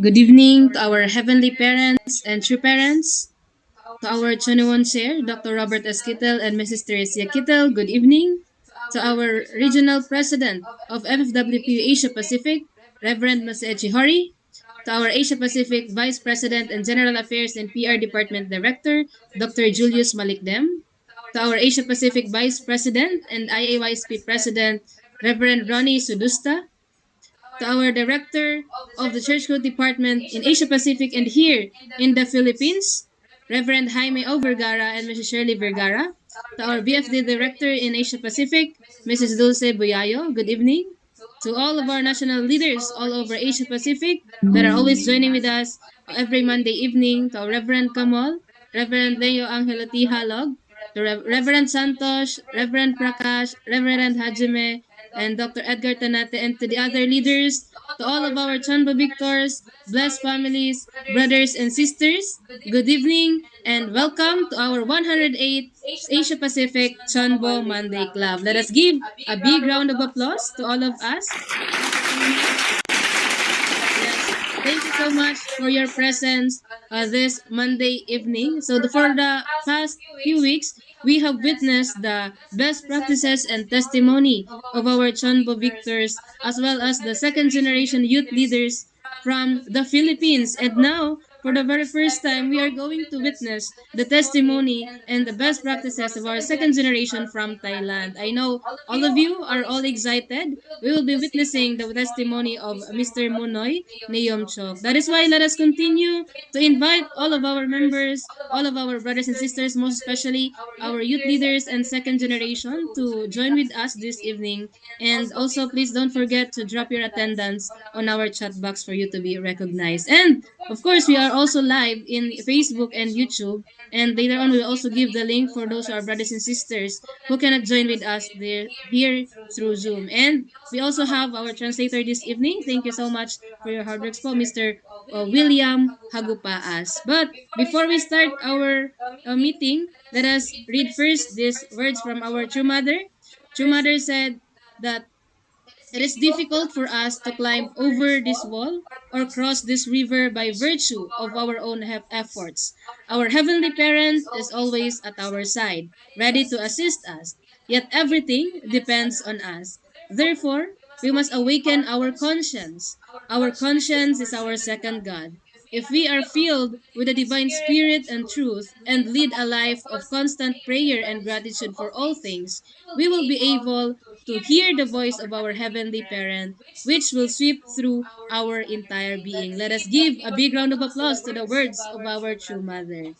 Good evening to our heavenly parents and true parents, to our Chonewon Chair, Dr. Robert S. Kittel and Mrs. Teresia Kittel. Good evening. To our Regional President of FFWP Asia Pacific, Reverend Masaechi Hori. To our Asia Pacific Vice President and General Affairs and PR Department Director, Dr. Julius Malikdem. To our Asia Pacific Vice President and IAYSP President, Reverend Ronnie Sudusta. To our Director of the Church Growth Department in Asia Pacific and here in the Philippines, Reverend Jaime O. Vergara and Mrs. Shirley Vergara. To our BFD Director in Asia Pacific, Mrs. Dulce Buyayo, good evening. To all of our national leaders all over Asia Pacific that are always joining with us every Monday evening, to our Reverend Kamal, Reverend Leo Angelo T. Halog, to Reverend Santos, Reverend Prakash, Reverend Hajime, and Dr. Edgar Tanate, and to the other leaders, to all of our CheonBo victors, blessed families, brothers and sisters, good evening and welcome to our 108th Asia Pacific CheonBo Monday Club. Let us give a big round of applause to all of us. Thank you so much for your presence this Monday evening. For the past few weeks, we have witnessed the best practices and testimony of our CheonBo victors as well as the second generation youth leaders from the Philippines. And now, for the very first time, we are going to witness the testimony and the best practices of our second generation from Thailand. I know all of you are all excited. We will be witnessing the testimony of Mr. Monoy Neomchok. That is why let us continue to invite all of our members, all of our brothers and sisters, most especially our youth leaders and second generation to join with us this evening. And also, please don't forget to drop your attendance on our chat box for you to be recognized. And of course, we are also live in Facebook and YouTube. And later on, we'll also give the link for those our brothers and sisters who cannot join with us there here through Zoom. And we also have our translator this evening. Thank you so much for your hard work, po, Mr. William Hagupaas. But before we start our meeting, let us read first these words from our true mother. True mother said that it is difficult for us to climb over this wall or cross this river by virtue of our own efforts. Our Heavenly Parent is always at our side, ready to assist us, yet everything depends on us. Therefore, we must awaken our conscience. Our conscience is our second God. If we are filled with the divine spirit and truth and lead a life of constant prayer and gratitude for all things, we will be able to hear the voice of our heavenly parent, which will sweep through our entire being. Let us give a big round of applause to the words of our true mother.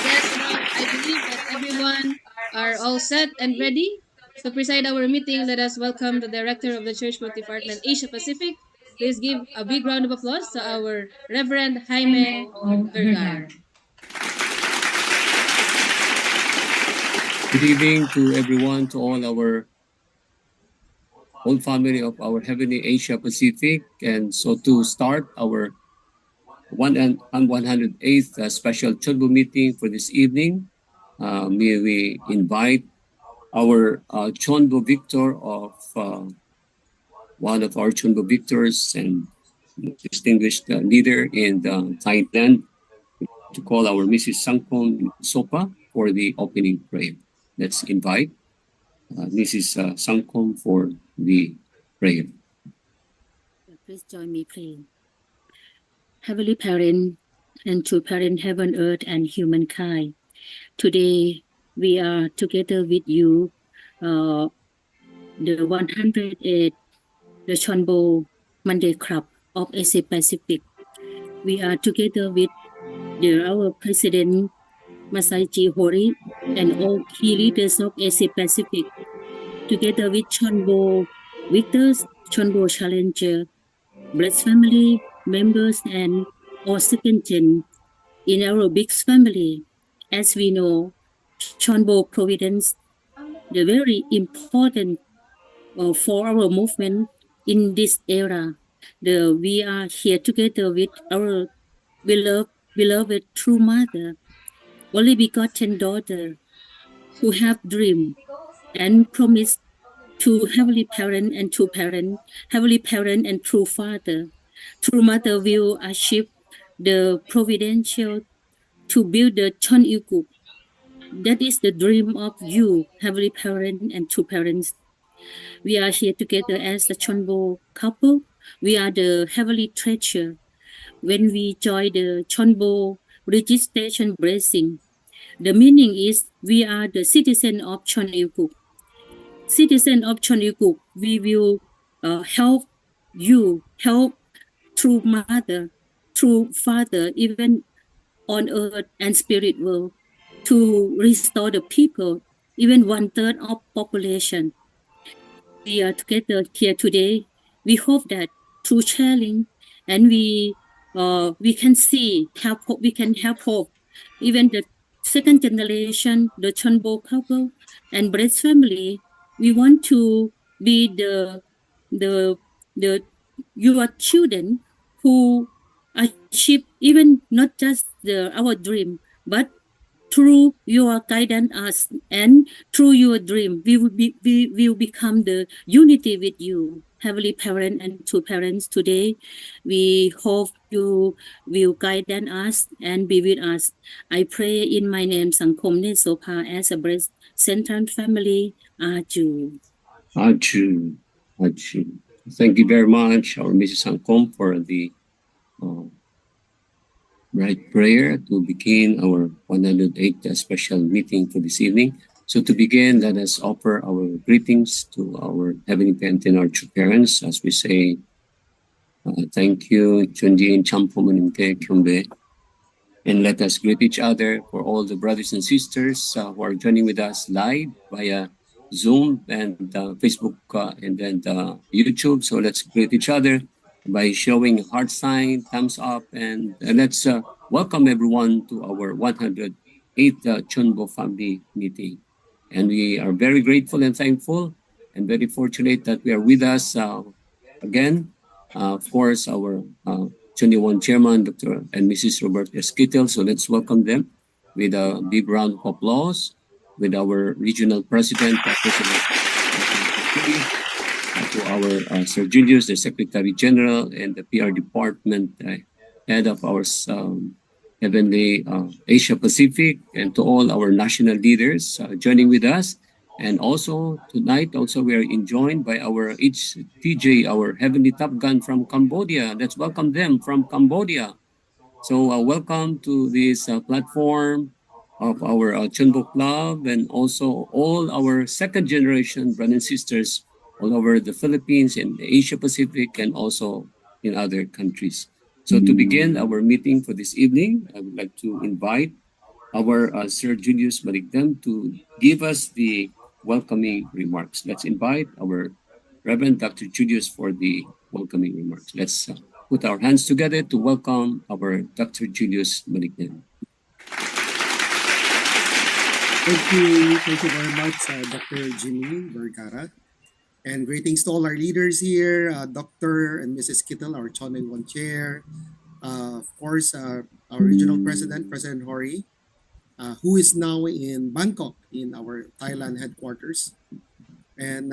Yes, now I believe that everyone are all set and ready to preside our meeting. Let us welcome the Director of the Church Growth Department Asia Pacific. Please give a big round of applause to our Reverend Jaime Vergara. Good evening to everyone, to all our whole family of our Heavenly Asia Pacific. And so to start our 108th special CheonBo meeting for this evening, may we invite our CheonBo victor of one of our CheonBo victors and distinguished leader in Thailand to call our Mrs. Sangpong Sopa for the opening prayer. Let's invite Mrs. Sangpong for the prayer. Please join me praying. Heavenly Parent and true Parent, heaven, earth, and humankind. Today we are together with you, the 108th the CheonBo Monday Club of Asia Pacific. We are together with our President Masaechi Hori and all key leaders of Asia Pacific, together with CheonBo victors, CheonBo challenger, blessed family members, and all second gen in our big family. As we know, CheonBo Providence, the very important for our movement in this era. We are here together with our beloved true mother, only begotten daughter, who have dreamed and promised to heavenly parent and true parent, heavenly parent and true father. True mother will achieve the providential to build the Chon Ilguk. That is the dream of you, heavenly parent and true parents. We are here together as the CheonBo couple. We are the heavenly treasure. When we join the CheonBo registration blessing, the meaning is we are the citizen of Chon Ilguk. Citizen of Chon Ilguk, we will help you, help through mother, through father, even on earth and spirit world, to restore the people, even one third of population. We are together here today. We hope that through sharing and we can see help we can help hope even the second generation, the CheonBo couple and Brett's family. We want to be the the your children who achieve even not just our dream, but through your guidance us and through your dream we will become the unity with you, heavenly parent and two parents. Today we hope you will guide us and be with us. I pray in my name Sangkom Nesopa as a breast centered family. Aju. Aju. Aju. Thank you very much, our Mrs. Sangkom, for the uh, right prayer to begin our 108th special meeting for this evening. So to begin, let us offer our greetings to our Heavenly Parent and our true parents as we say, thank you, Chunjin, Champomanimke, Kyumbe. And let us greet each other for all the brothers and sisters who are joining with us live via Zoom and Facebook and then YouTube. So let's greet each other by showing heart sign, thumbs up, and let's welcome everyone to our 108th Chunbo family meeting. And we are very grateful and thankful and very fortunate that we are with us again. Of course, our 21 Chairman, Dr. and Mrs. Robert Esquitel. So let's welcome them with a big round of applause with our regional president, President to our Sir Julius, the Secretary General, and the PR Department head of our Heavenly Asia Pacific, and to all our national leaders joining with us. And also tonight, also we are joined by our HTJ, our Heavenly Top Gun from Cambodia. Let's welcome them from Cambodia. So welcome to this platform of our CheonBo Club and also all our second generation brothers and sisters all over the Philippines and the Asia Pacific and also in other countries. So to begin our meeting for this evening, I would like to invite our Sir Julius Maligdam to give us the welcoming remarks. Let's invite our Reverend Dr. Julius for the welcoming remarks. Let's put our hands together to welcome our Dr. Julius Maligdam. Thank you very much, Dr. Jimmy Vergara. And greetings to all our leaders here, Dr. and Mrs. Kittle, our Choneng One Chair, of course, our regional president, President Hori, who is now in Bangkok in our Thailand headquarters, and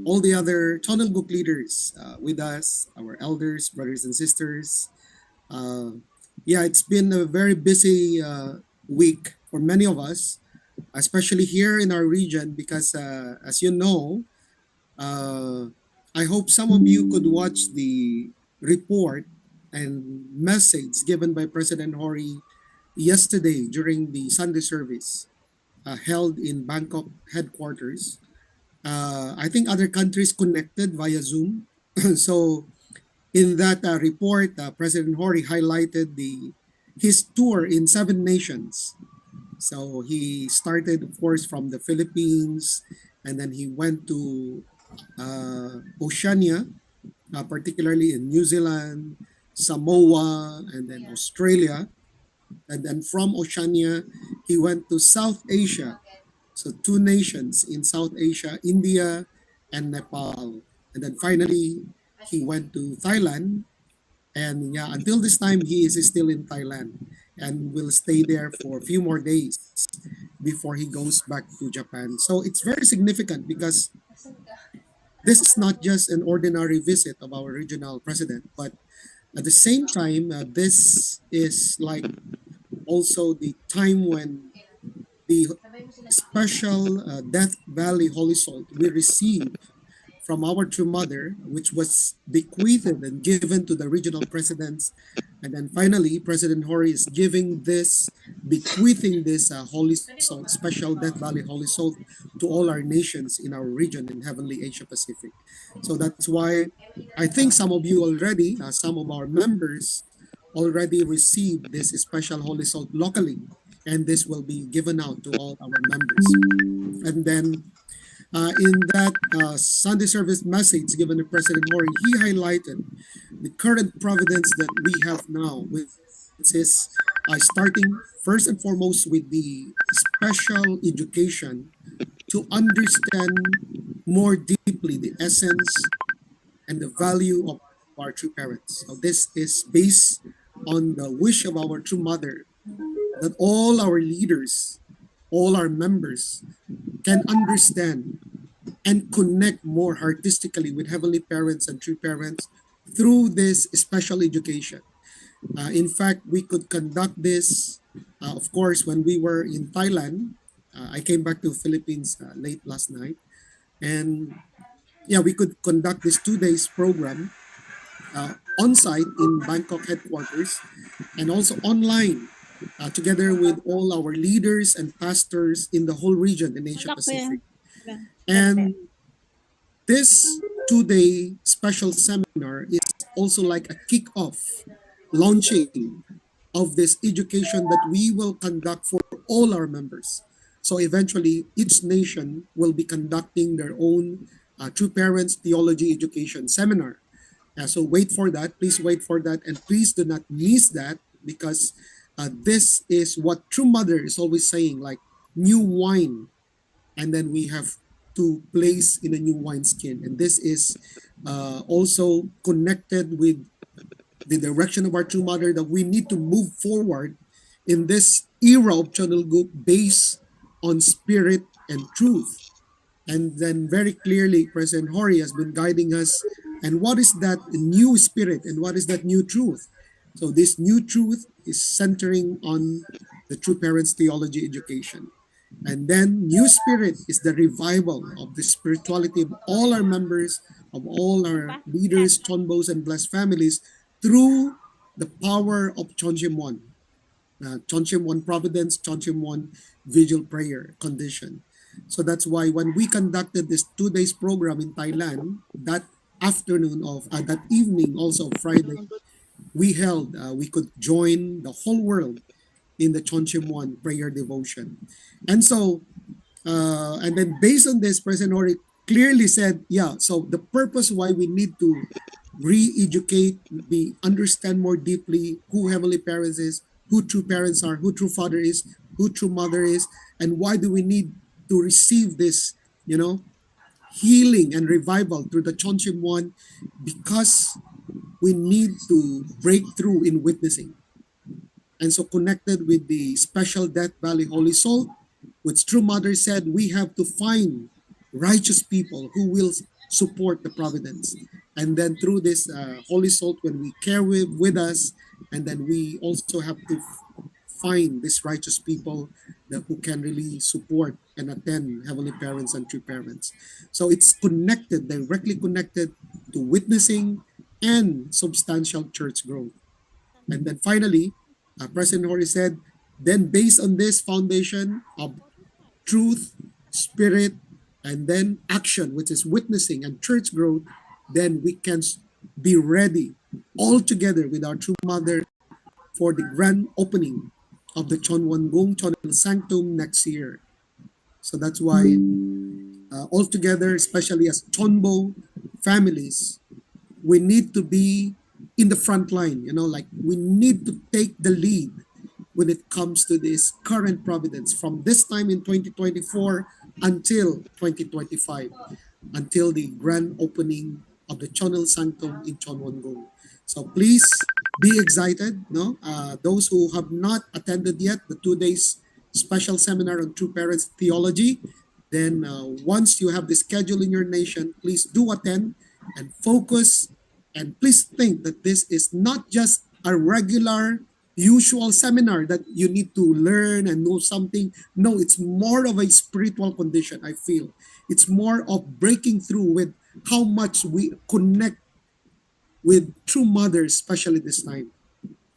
all the other Chonelguk leaders with us, our elders, brothers and sisters. Yeah, it's been a very busy week for many of us, especially here in our region, because as you know, I hope some of you could watch the report and message given by President Hori yesterday during the Sunday service held in Bangkok headquarters. I think other countries connected via Zoom. So in that report, President Hori highlighted his tour in 7 nations. So he started, of course, from the Philippines, and then he went to Oceania, particularly in New Zealand, Samoa, and then Australia. And then from Oceania, he went to South Asia. So 2 nations in South Asia, India and Nepal. And then finally, he went to Thailand. And yeah, until this time, he is still in Thailand and will stay there for a few more days before he goes back to Japan. So it's very significant because this is not just an ordinary visit of our regional president, but at the same time, this is like also the time when the special Death Valley Holy Salt we receive from our true mother, which was bequeathed and given to the regional presidents. And then finally, President Hori is giving this, bequeathing this Holy Salt, special Death Valley Holy Salt to all our nations in our region in Heavenly Asia Pacific. So that's why I think some of you already, some of our members already received this special Holy Salt locally, and this will be given out to all our members. And then in that Sunday service message given to President Hori, he highlighted the current providence that we have now, which is starting first and foremost with the special education to understand more deeply the essence and the value of our true parents. So this is based on the wish of our true mother that all our leaders, all our members can understand and connect more artistically with heavenly parents and true parents through this special education. In fact, we could conduct this, of course, when we were in Thailand. I came back to Philippines late last night, and yeah, we could conduct this 2 days program on site in Bangkok headquarters and also online together with all our leaders and pastors in the whole region in Asia Pacific. And this 2 day special seminar is also like a kick-off launching of this education that we will conduct for all our members. So eventually, each nation will be conducting their own True Parents Theology Education seminar. So wait for that. Please wait for that. And please do not miss that because this is what True Mother is always saying, like new wine, and then we have to place in a new wineskin. And this is also connected with the direction of our true mother that we need to move forward in this era of channel group based on spirit and truth. And then very clearly, President Hori has been guiding us. And what is that new spirit and what is that new truth? So this new truth is centering on the true parents theology education. And then new spirit is the revival of the spirituality of all our members, of all our leaders, chonbos, and blessed families through the power of Chonchim 1. Chonchim 1 Providence, Chonchim 1 Vigil Prayer condition. So that's why when we conducted this 2 days program in Thailand, that afternoon of that evening also Friday, we could join the whole world in the Chonchim 1 prayer devotion. And so, and then based on this, President Hori clearly said, yeah, so the purpose why we need to re-educate, we understand more deeply who Heavenly Parents is, who true parents are, who true father is, who true mother is, and why do we need to receive this, healing and revival through the Chonchim 1, because we need to break through in witnessing. And so connected with the special Death Valley Holy Salt, which True Mother said, we have to find righteous people who will support the providence. And then through this Holy Salt, when we carry with us, and then we also have to find these righteous people that who can really support and attend Heavenly Parents and True Parents. So it's connected, directly connected to witnessing and substantial church growth. And then finally, President Hori said, then based on this foundation of truth, spirit, and then action, which is witnessing and church growth, then we can be ready all together with our true mother for the grand opening of the Chonwangong Chonel Sanctum next year. So that's why all together, especially as CheonBo families, we need to be in the front line, like we need to take the lead when it comes to this current providence from this time in 2024 until 2025, until the grand opening of the Chonel Sanctum in Chonwangong. So please be excited. No, those who have not attended yet the 2 days special seminar on True Parents Theology, Then once you have the schedule in your nation, please do attend and focus. And please think that this is not just a regular, usual seminar that you need to learn and know something. No, it's more of a spiritual condition, I feel. It's more of breaking through with how much we connect with true mothers, especially this time.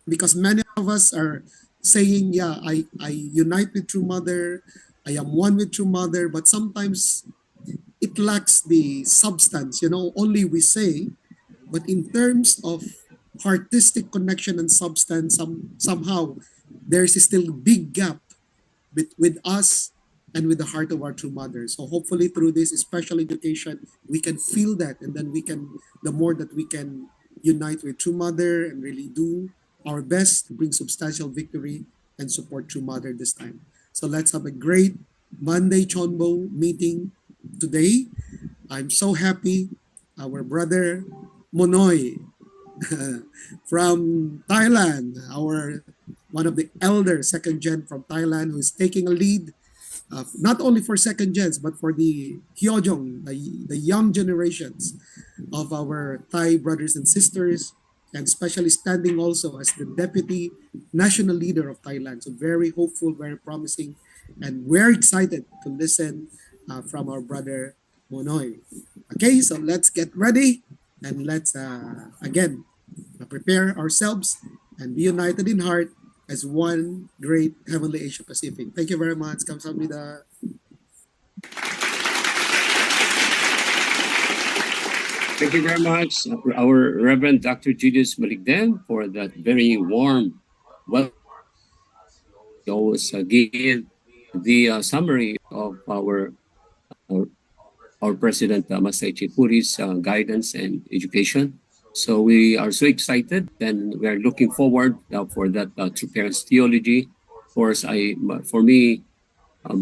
Because many of us are saying, yeah, I unite with true mother, I am one with true mother, but sometimes it lacks the substance, only we say, but in terms of artistic connection and substance, somehow there's still a big gap with us and with the heart of our true mother. So hopefully through this special education, we can feel that, and then the more that we can unite with true mother and really do our best to bring substantial victory and support true mother this time. So let's have a great Monday CheonBo meeting today. I'm so happy. Our brother Monoy from Thailand, our one of the elder second gen from Thailand, who is taking a lead, not only for second gens but for the Hyojong, the young generations of our Thai brothers and sisters, and especially standing also as the deputy national leader of Thailand. So very hopeful, very promising, and we're excited to listen from our brother Monoy. Okay, so let's get ready and let's again prepare ourselves and be united in heart as one great heavenly Asia Pacific. Thank you very much. Kamsahamnida. Thank you very much, our Reverend Dr. Julius Maligden, for that very warm welcome as he always give the summary of our, our President Masaichi Puri's guidance and education. So we are so excited and we are looking forward for that True Parents Theology. Of course, for me,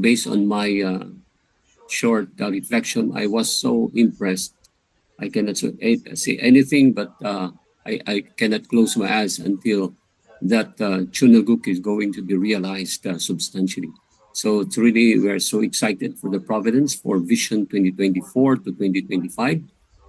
based on my short reflection, I was so impressed. I cannot say anything, but I cannot close my eyes until that Chunaguk is going to be realized substantially. So it's really, we are so excited for the Providence for Vision 2024 to 2025.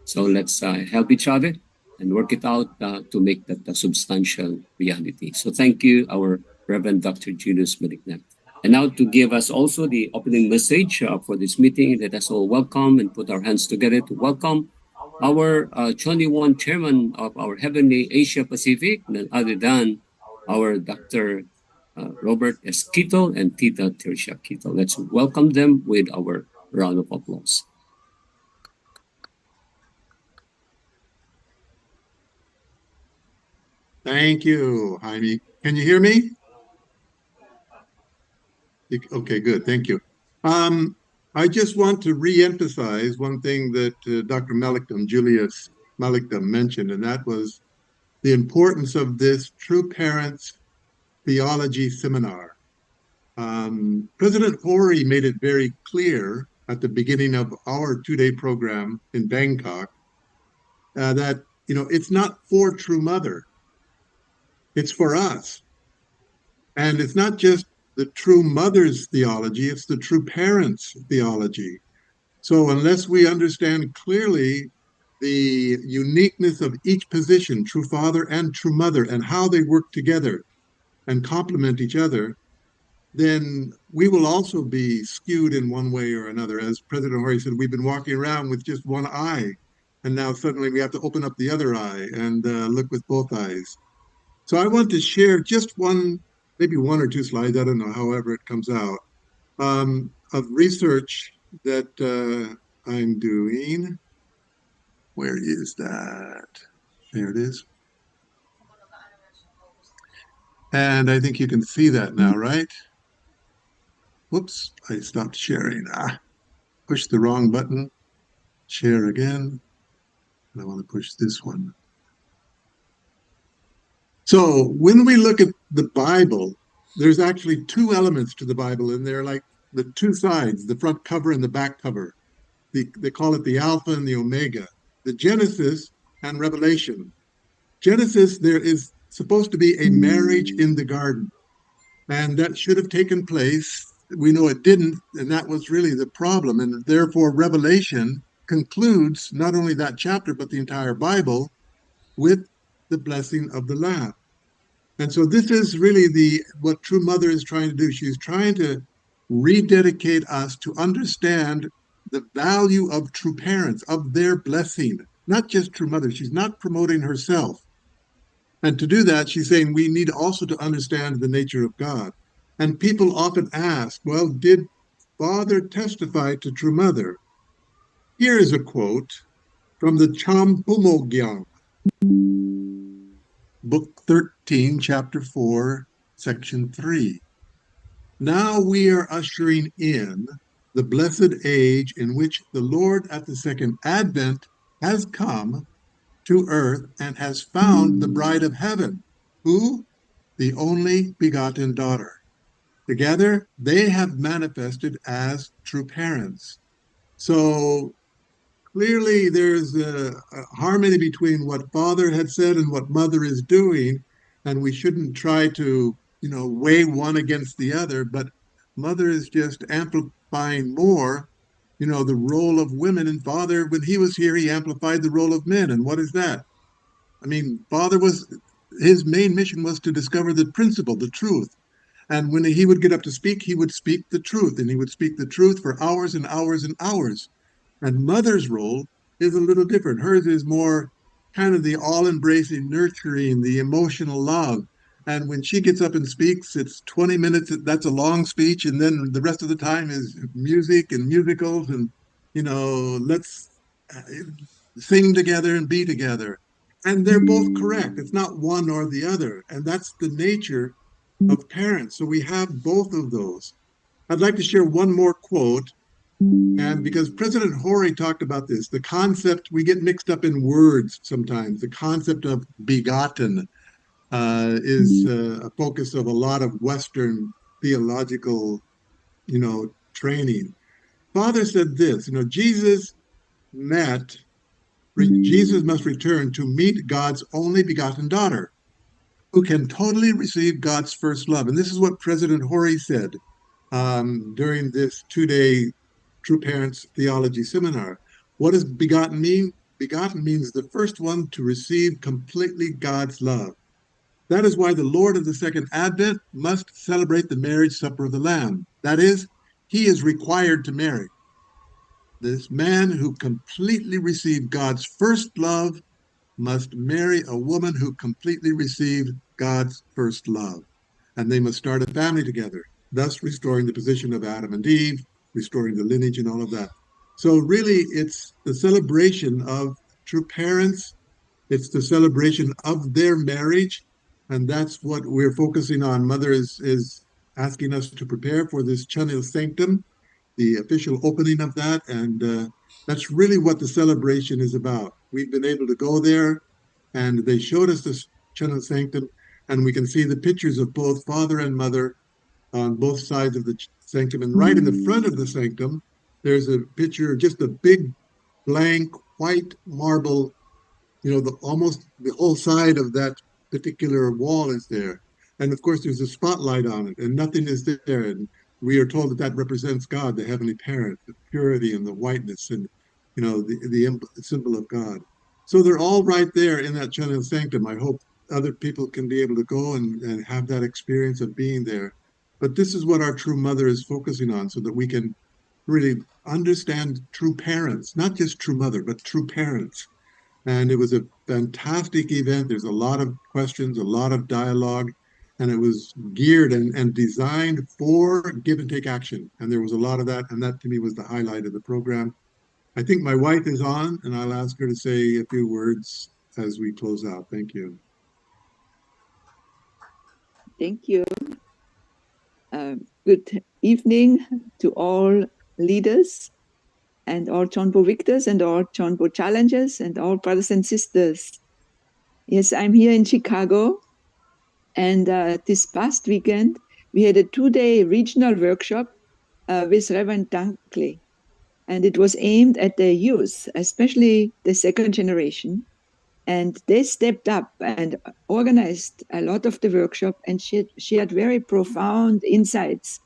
So let's help each other and work it out to make that a substantial reality. So thank you, our Reverend Dr. Julius Malignan. And now to give us also the opening message for this meeting, let us all welcome and put our hands together to welcome our 21 chairman of our Heavenly Asia Pacific, none other than our Dr. Robert S. Quito and Tita Teresa Quito. Let's welcome them with our round of applause. Thank you, Jaime. Can you hear me? Okay, good. Thank you. I just want to re-emphasize one thing that Dr. Malikdam, Julius Malikdam mentioned, and that was the importance of this True Parents Theology Seminar. President Hori made it very clear at the beginning of our two-day program in Bangkok that, it's not for True Mother. It's for us. And it's not just the true mother's theology, it's the true parents' theology. So unless we understand clearly the uniqueness of each position, true father and true mother, and how they work together and complement each other, then we will also be skewed in one way or another. As President Hori said, we've been walking around with just one eye, and now suddenly we have to open up the other eye and look with both eyes. So I want to share just maybe one or two slides, I don't know, however it comes out, of research that I'm doing. Where is that? There it is. And I think you can see that now, right? Whoops, I stopped sharing. Push the wrong button. Share again. And I want to push this one. So when we look at the Bible, there's actually two elements to the Bible, and they're like the two sides, the front cover and the back cover. They call it the Alpha and the Omega, the Genesis and Revelation. Genesis, there is supposed to be a marriage in the garden, and that should have taken place we know it didn't, and that was really the problem. And therefore, Revelation concludes not only that chapter, but the entire Bible with the blessing of the Lamb. And so this is really what True Mother is trying to do. She's trying to rededicate us to understand the value of true parents, of their blessing, not just True Mother. She's not promoting herself. And to do that, she's saying we need also to understand the nature of God. And people often ask, well, did Father testify to True Mother? Here is a quote from the CheonBo, Book 13, Chapter 4, Section 3. Now we are ushering in the blessed age in which the Lord at the second advent has come to earth and has found the bride of heaven, who? The only begotten daughter. Together, they have manifested as true parents. So clearly, there's a harmony between what Father had said and what Mother is doing, and we shouldn't try to, weigh one against the other. But Mother is just amplifying more, the role of women. And Father, when he was here, he amplified the role of men. And what is that? I mean, his main mission was to discover the principle, the truth. And when he would get up to speak, he would speak the truth, and he would speak the truth for hours and hours and hours. And Mother's role is a little different. Hers is more kind of the all embracing, nurturing, the emotional love. And when she gets up and speaks, it's 20 minutes. That's a long speech. And then the rest of the time is music and musicals and, let's sing together and be together. And they're both correct. It's not one or the other. And that's the nature of parents. So we have both of those. I'd like to share one more quote. And because President Hori talked about this, the concept, we get mixed up in words sometimes. The concept of begotten is a focus of a lot of Western theological, training. Father said this, Jesus must return to meet God's only begotten daughter, who can totally receive God's first love. And this is what President Hori said during this 2-day True Parents Theology Seminar. What does begotten mean? Begotten means the first one to receive completely God's love. That is why the Lord of the second advent must celebrate the marriage supper of the Lamb. That is, he is required to marry. This man who completely received God's first love must marry a woman who completely received God's first love. And they must start a family together, thus restoring the position of Adam and Eve, restoring the lineage and all of that. So really, it's the celebration of true parents. It's the celebration of their marriage. And that's what we're focusing on. Mother is asking us to prepare for this Cheonil Sanctum, the official opening of that. And that's really what the celebration is about. We've been able to go there, and they showed us this Cheonil Sanctum, and we can see the pictures of both Father and Mother on both sides of the sanctum. And right in the front of the sanctum, there's a picture, just a big blank white marble, almost the whole side of that particular wall is there. And of course, there's a spotlight on it, and nothing is there. And we are told that that represents God, the heavenly parent, the purity and the whiteness, and the symbol of God. So they're all right there in that Cheonil Sanctum. I hope other people can be able to go and have that experience of being there. But this is what our true mother is focusing on, so that we can really understand true parents, not just true mother, but true parents. And it was a fantastic event. There's a lot of questions, a lot of dialogue, and it was geared and designed for give and take action. And there was a lot of that, and that to me was the highlight of the program. I think my wife is on, and I'll ask her to say a few words as we close out. Thank you. Thank you. Good evening to all leaders and all CheonBo victors and all CheonBo challengers and all brothers and sisters. Yes, I'm here in Chicago, and this past weekend we had a 2-day regional workshop with Reverend Dunkley, and it was aimed at the youth, especially the second generation. And they stepped up and organized a lot of the workshop and shared very profound insights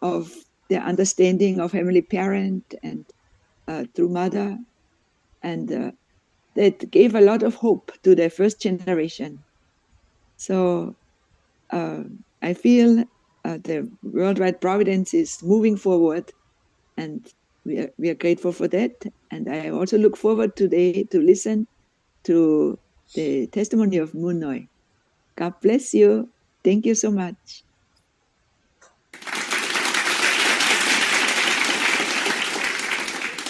of their understanding of Heavenly Parent and through Mother, and that gave a lot of hope to the first generation. So I feel the worldwide providence is moving forward, and we are grateful for that. And I also look forward today to listen to the testimony of Munoy. God bless you. Thank you so much.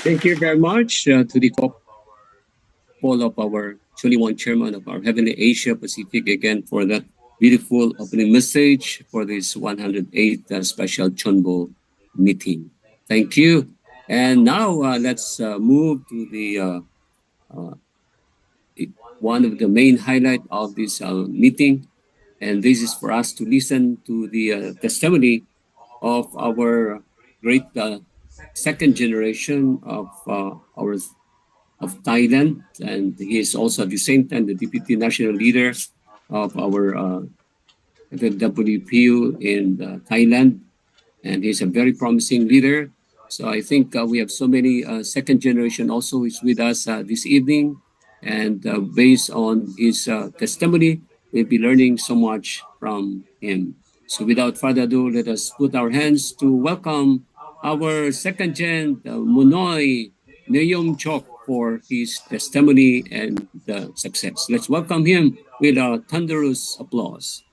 Thank you very much to the couple of our 21 chairman of our Heavenly Asia Pacific again for that beautiful opening message for this 108th special CheonBo meeting. Thank you. And now let's move to uh, one of the main highlight of this meeting. And this is for us to listen to the testimony of our great second generation of our of Thailand, and he is also at the same time the deputy national leader of our WPU in Thailand, and he's a very promising leader. So I think we have so many second generation also is with us this evening, and based on his testimony, we'll be learning so much from him. So without further ado, let us put our hands to welcome our second gen Munoy Neyom Chok for his testimony and success. Let's welcome him with a thunderous applause.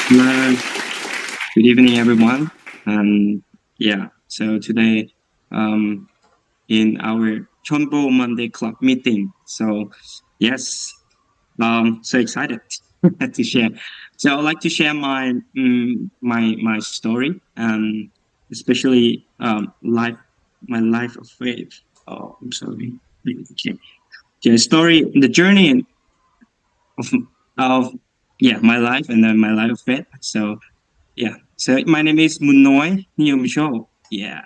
Good evening, everyone. And yeah, so today, in our CheonBo Monday Club meeting. So yes, so excited to share. So I'd like to share my story, and especially my life of faith. Oh, I'm sorry. Okay. The story, the journey of of my life, and then my life of faith. So yeah. So my name is Munoy Nyumsho. Yeah.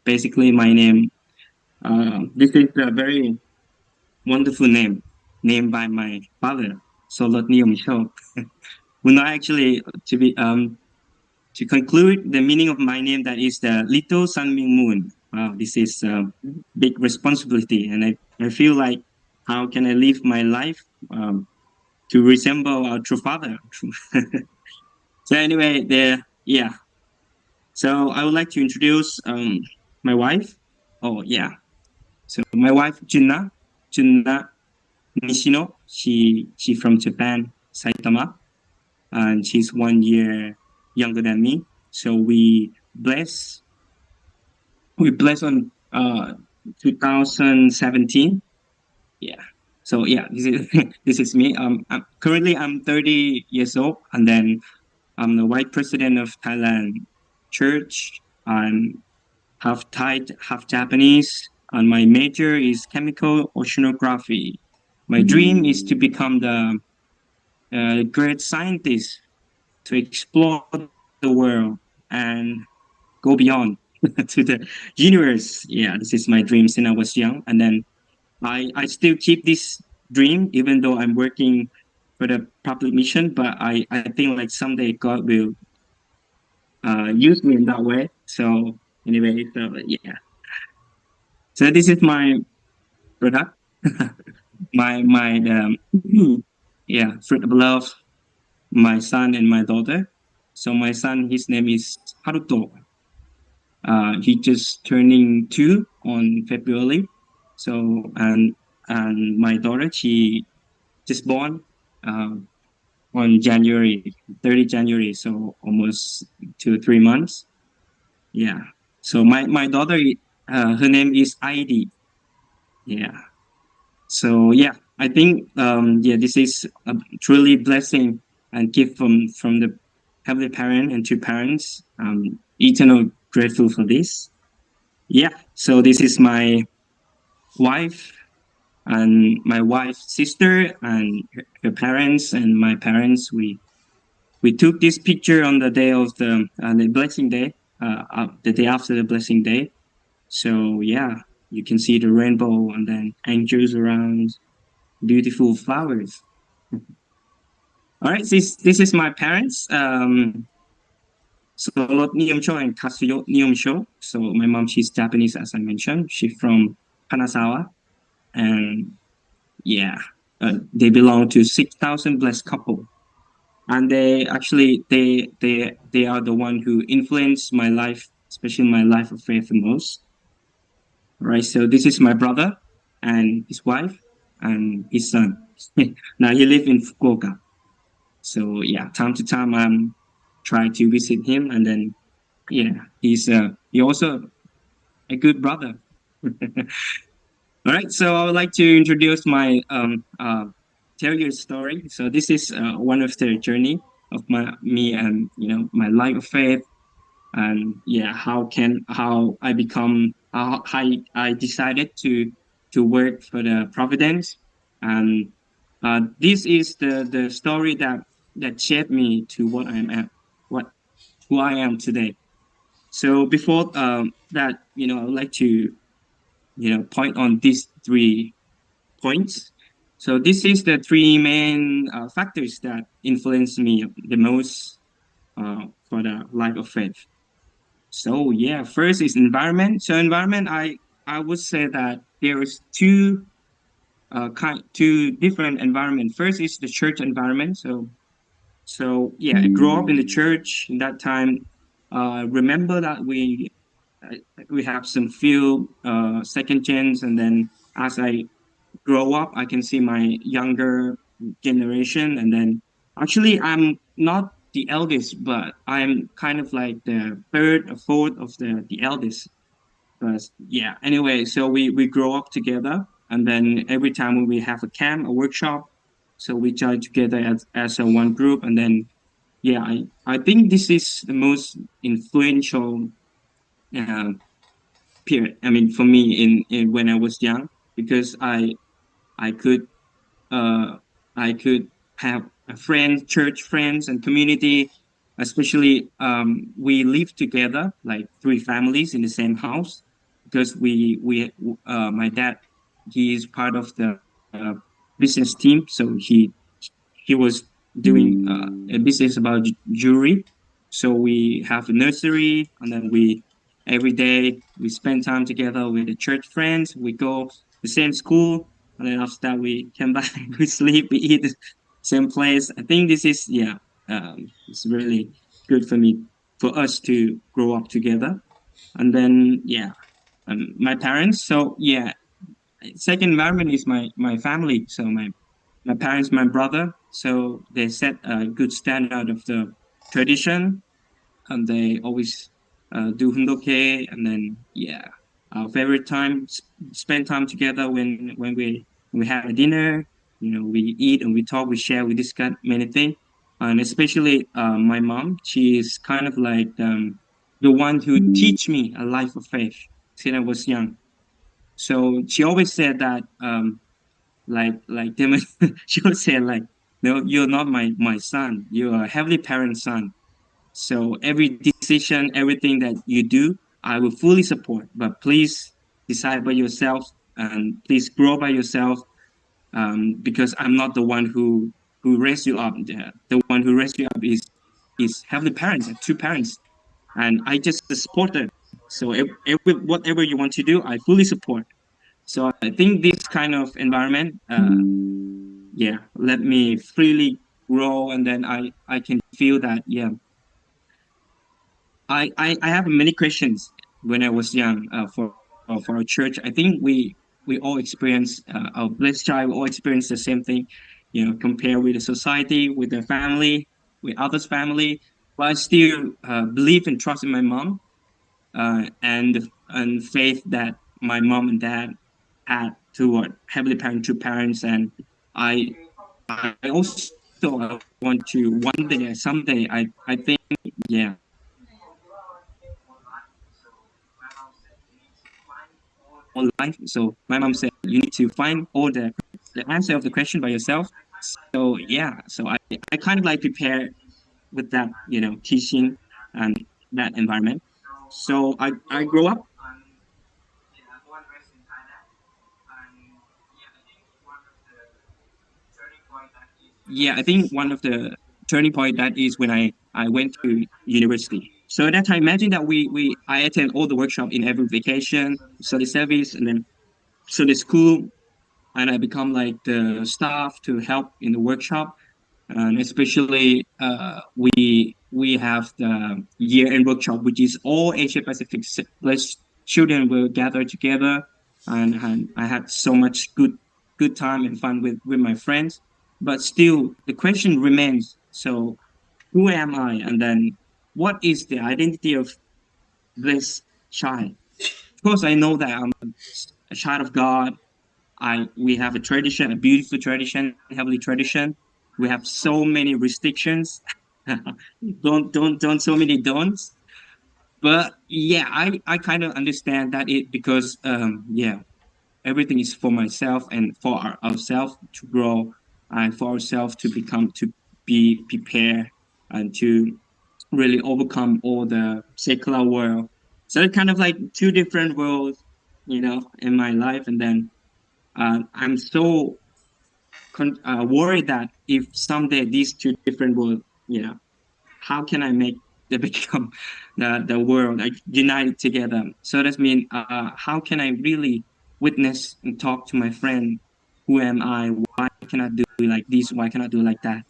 Basically, my name. This is a very wonderful name, named by my father, Solot Nyumsho. Munoy actually, to conclude the meaning of my name, that is the little Sunming Moon. Wow, this is a big responsibility, and I feel like how can I live my life to resemble our true father? So anyway, yeah. So I would like to introduce my wife. Oh yeah. So my wife Junna Nishino. She from Japan, Saitama, and she's 1 year younger than me. So we bless on 2017. Yeah. So yeah, this is this is me. Currently I'm 30 years old, and then I'm the Vice President of Thailand Church. I'm half Thai, half Japanese, and my major is chemical oceanography. My dream is to become the great scientist to explore the world and go beyond to the universe. Yeah, this is my dream since I was young, and then I still keep this dream even though I'm working for the public mission. But I think like someday God will use me in that way. So anyway, so yeah. So this is my product, my yeah, fruit of love, my son and my daughter. So my son, his name is Haruto. He just turning 2 on February. So and my daughter, she just born on January 30 January. So almost 2 3 months. Yeah. So my daughter, her name is Heidi. Yeah. So yeah, I think yeah, this is a truly blessing and gift from the heavenly parent and two parents. Eternal grateful for this. Yeah. So this is my wife and my wife's sister and her parents and my parents. We took this picture on the day of the blessing day, the day after the blessing day. So yeah, you can see the rainbow and then angels around, beautiful flowers. All right, this is my parents. Solot Niumcho and Kasuyo Niumcho. So my mom, she's Japanese, as I mentioned. She's from Kanazawa, and yeah, they belong to 6,000 blessed couple, and they actually they are the one who influenced my life, especially my life of faith the most. Right. So this is my brother and his wife and his son. Now he live in Fukuoka. So yeah, time to time I'm trying to visit him, and then yeah, he also a good brother. All right, so I would like to introduce my tell you a story. So this is one of the journey of my me and my life of faith, and yeah, how I become how I decided to work for the Providence, and this is the story that shaped me to what I'm at, what who I am today. So before that, I would like to point on these 3 points. So this is the 3 main factors that influence me the most for the life of faith. So yeah, first is environment. So environment, I would say that there is two different environment. First is the church environment. So yeah, I grew up in the church in that time. Remember that uh, we have some few second gens, and then as I grow up, I can see my younger generation, and then actually I'm not the eldest, but I'm kind of like the third or fourth of the eldest. But yeah, anyway, so we grow up together, and then every time when we have a camp, a workshop, so we join together as a one group, and then yeah, I think this is the most influential uh, period. I mean, for me in when I was young, because I could uh, I could have a friend, church friends, and community. Especially, we live together like 3 families in the same house because my dad, he is part of the business team, so he was doing a business about jewelry. So we have a nursery, and then we every day we spend time together with the church friends. We go the same school, and then after that we come back, we sleep, we eat the same place. I think this is it's really good for me for us to grow up together. And then yeah, my parents. So yeah, second environment is my family. So my parents, my brother, so they set a good standard of the tradition, and they always do hundoke, and then yeah, our favorite time spend time together when we have a dinner. We eat and we talk, we share, we discuss many things, and especially my mom. She is kind of like the one who teach me a life of faith since I was young. So she always said that like them she would say like, no, you're not my son, you're a heavenly parent son. So every decision, everything that you do, I will fully support, but please decide by yourself, and please grow by yourself, because I'm not the one who raised you up. The one who raised you up is heavenly parents, 2 parents, and I just support them. So whatever you want to do, I fully support. So I think this kind of environment, yeah, let me freely grow, and then I can feel that yeah, I have many questions when I was young for our church. I think we all experience our blessed child, we all experience the same thing, compare with the society, with the family, with others' family. But I still believe and trust in my mom, and faith that my mom and dad had toward heavenly parent, 2 parents, and I I also I want to one day, someday, I think yeah, on life. So my mom said you need to find all the answer of the question by yourself. So yeah, so I kind of like prepare with that, teaching and that environment. So I grew up. yeah, I think one of the turning point that is when I went to university. So at that time, imagine that we I attend all the workshop in every vacation, study service, and then study school, and I become like the staff to help in the workshop. And especially we have the year-end workshop, which is all Asia Pacific plus children will gather together, and I had so much good time and fun with my friends. But still, the question remains: so who am I, and then what is the identity of this child? Of course, I know that I'm a child of God. I We have a tradition, a beautiful tradition, heavenly tradition. We have so many restrictions. Don't so many don'ts. But yeah, I kind of understand that it because yeah, everything is for myself and for ourselves to grow and for ourselves to become to be prepared and to really overcome all the secular world. So it's kind of like two different worlds, in my life. And then I'm so worried that if someday these two different worlds, how can I make they become the world like united together? So that means how can I really witness and talk to my friend? Who am I? Why cannot do like this? Why cannot do like that?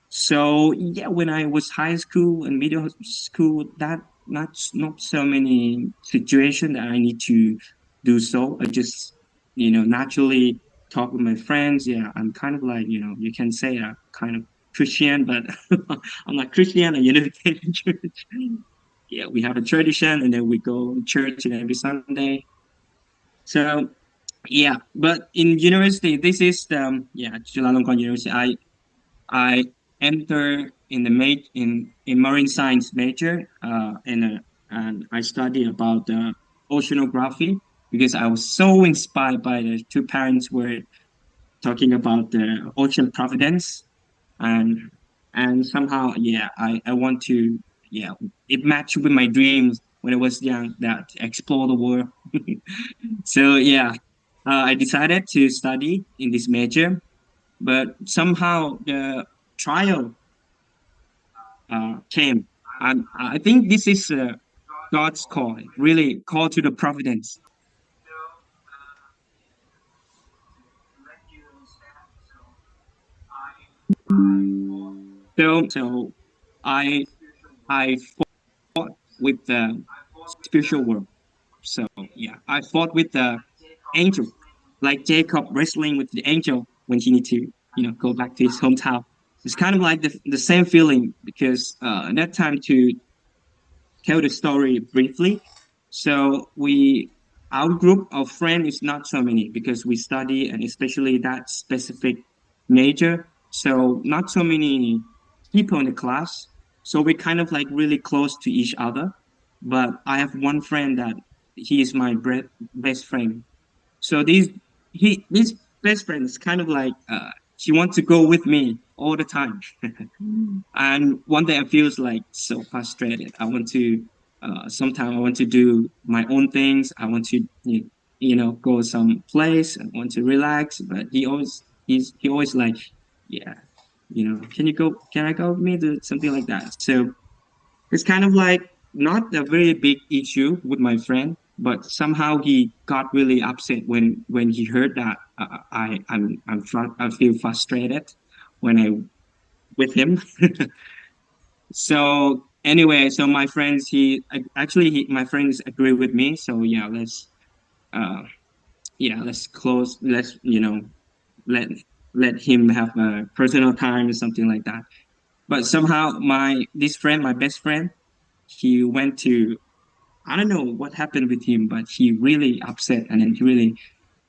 So yeah, when I was high school and middle school, that not so many situation that I need to do so. I just naturally talk with my friends. Yeah, I'm kind of like you can say a kind of Christian, but I'm not Christian. I Unification Church. Yeah, we have a tradition, and then we go to church every Sunday. So yeah, but in university, this is the Chulalongkorn University. I entered in the in marine science major, and I studied about the oceanography because I was so inspired by the two parents were talking about the ocean providence, and somehow I want to it matched with my dreams when I was young that to explore the world. So I decided to study in this major, but somehow the trial came. And I think this is God's call, really call to the providence. So I I fought with the spiritual world. So yeah, I fought with the angel, like Jacob wrestling with the angel when he need to go back to his hometown. It's kind of like the same feeling because at that time to tell the story briefly. So our group of friends is not so many because we study and especially that specific major. So not so many people in the class. So we kind of like really close to each other. But I have one friend that he is my best friend. So this best friend is kind of like she wants to go with me all the time. And one day I feels like so frustrated. I want to sometimes I want to do my own things. I want to go some place. I want to relax. But he always like, yeah, can I go with me to something like that? So it's kind of like not a very big issue with my friend, but somehow he got really upset when he heard that I feel frustrated when I with him. So anyway, so my friends, my friends agree with me. So uh let's close. Let's let let him have a personal time or something like that. But somehow my best friend, he went to I don't know what happened with him, but he really upset and then he really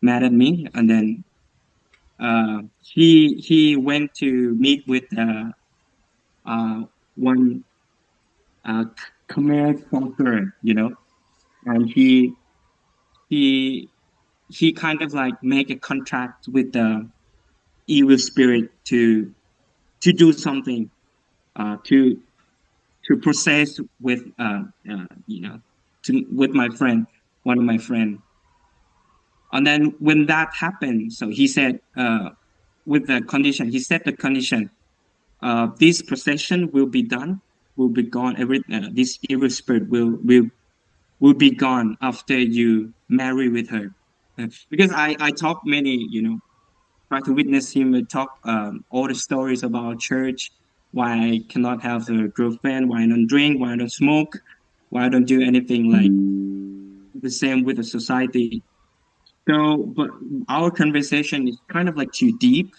mad at me. And then he went to meet with one uh, Khmer conqueror, and he he kind of like make a contract with the evil spirit to do something to process with with my friend, one of my friend. And then when that happened, so he said, with the condition. He set the condition. This procession will be done, will be gone. This evil spirit will be gone after you marry with her. Because I talk many, try to witness him talk all the stories about church, why I cannot have a girlfriend, why I don't drink, why I don't smoke, why I don't do anything like the same with the society. So, but our conversation is kind of like too deep.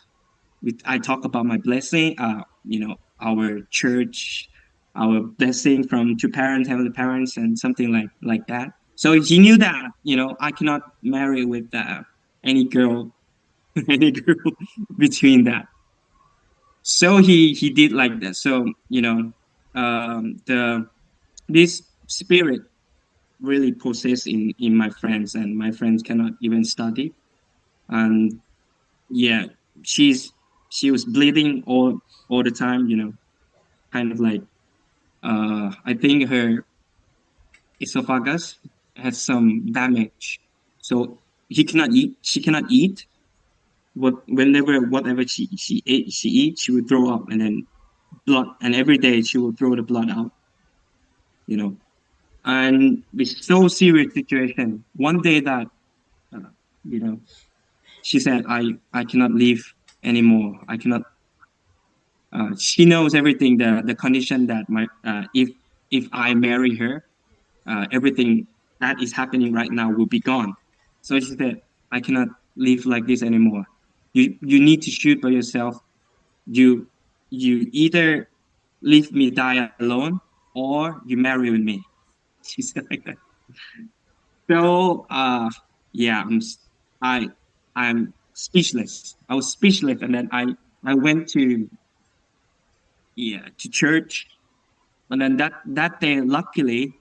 I talk about my blessing, our church, our blessing from two parents, heavenly parents, and something like that. So he knew that I cannot marry with any girl, any girl between that. So he did like that. So the this spirit really possessed in my friends, and my friends cannot even study. And yeah, she's she was bleeding all the time. Kind of like I think her esophagus has some damage, so he cannot eat. She cannot eat. Whatever she eats, she would throw up, and then blood, and every day she will throw the blood out. You know, and it's so serious situation. One day that uh, you know she said, I cannot live anymore. I cannot. She knows everything. The condition that my if I marry her, everything that is happening right now will be gone. So she said, I cannot live like this anymore. You need to shoot by yourself. You you either leave me die alone, or you marry with me. She said like that. So yeah, I I'm speechless. I was speechless, and then I went to to church. And then that day, luckily,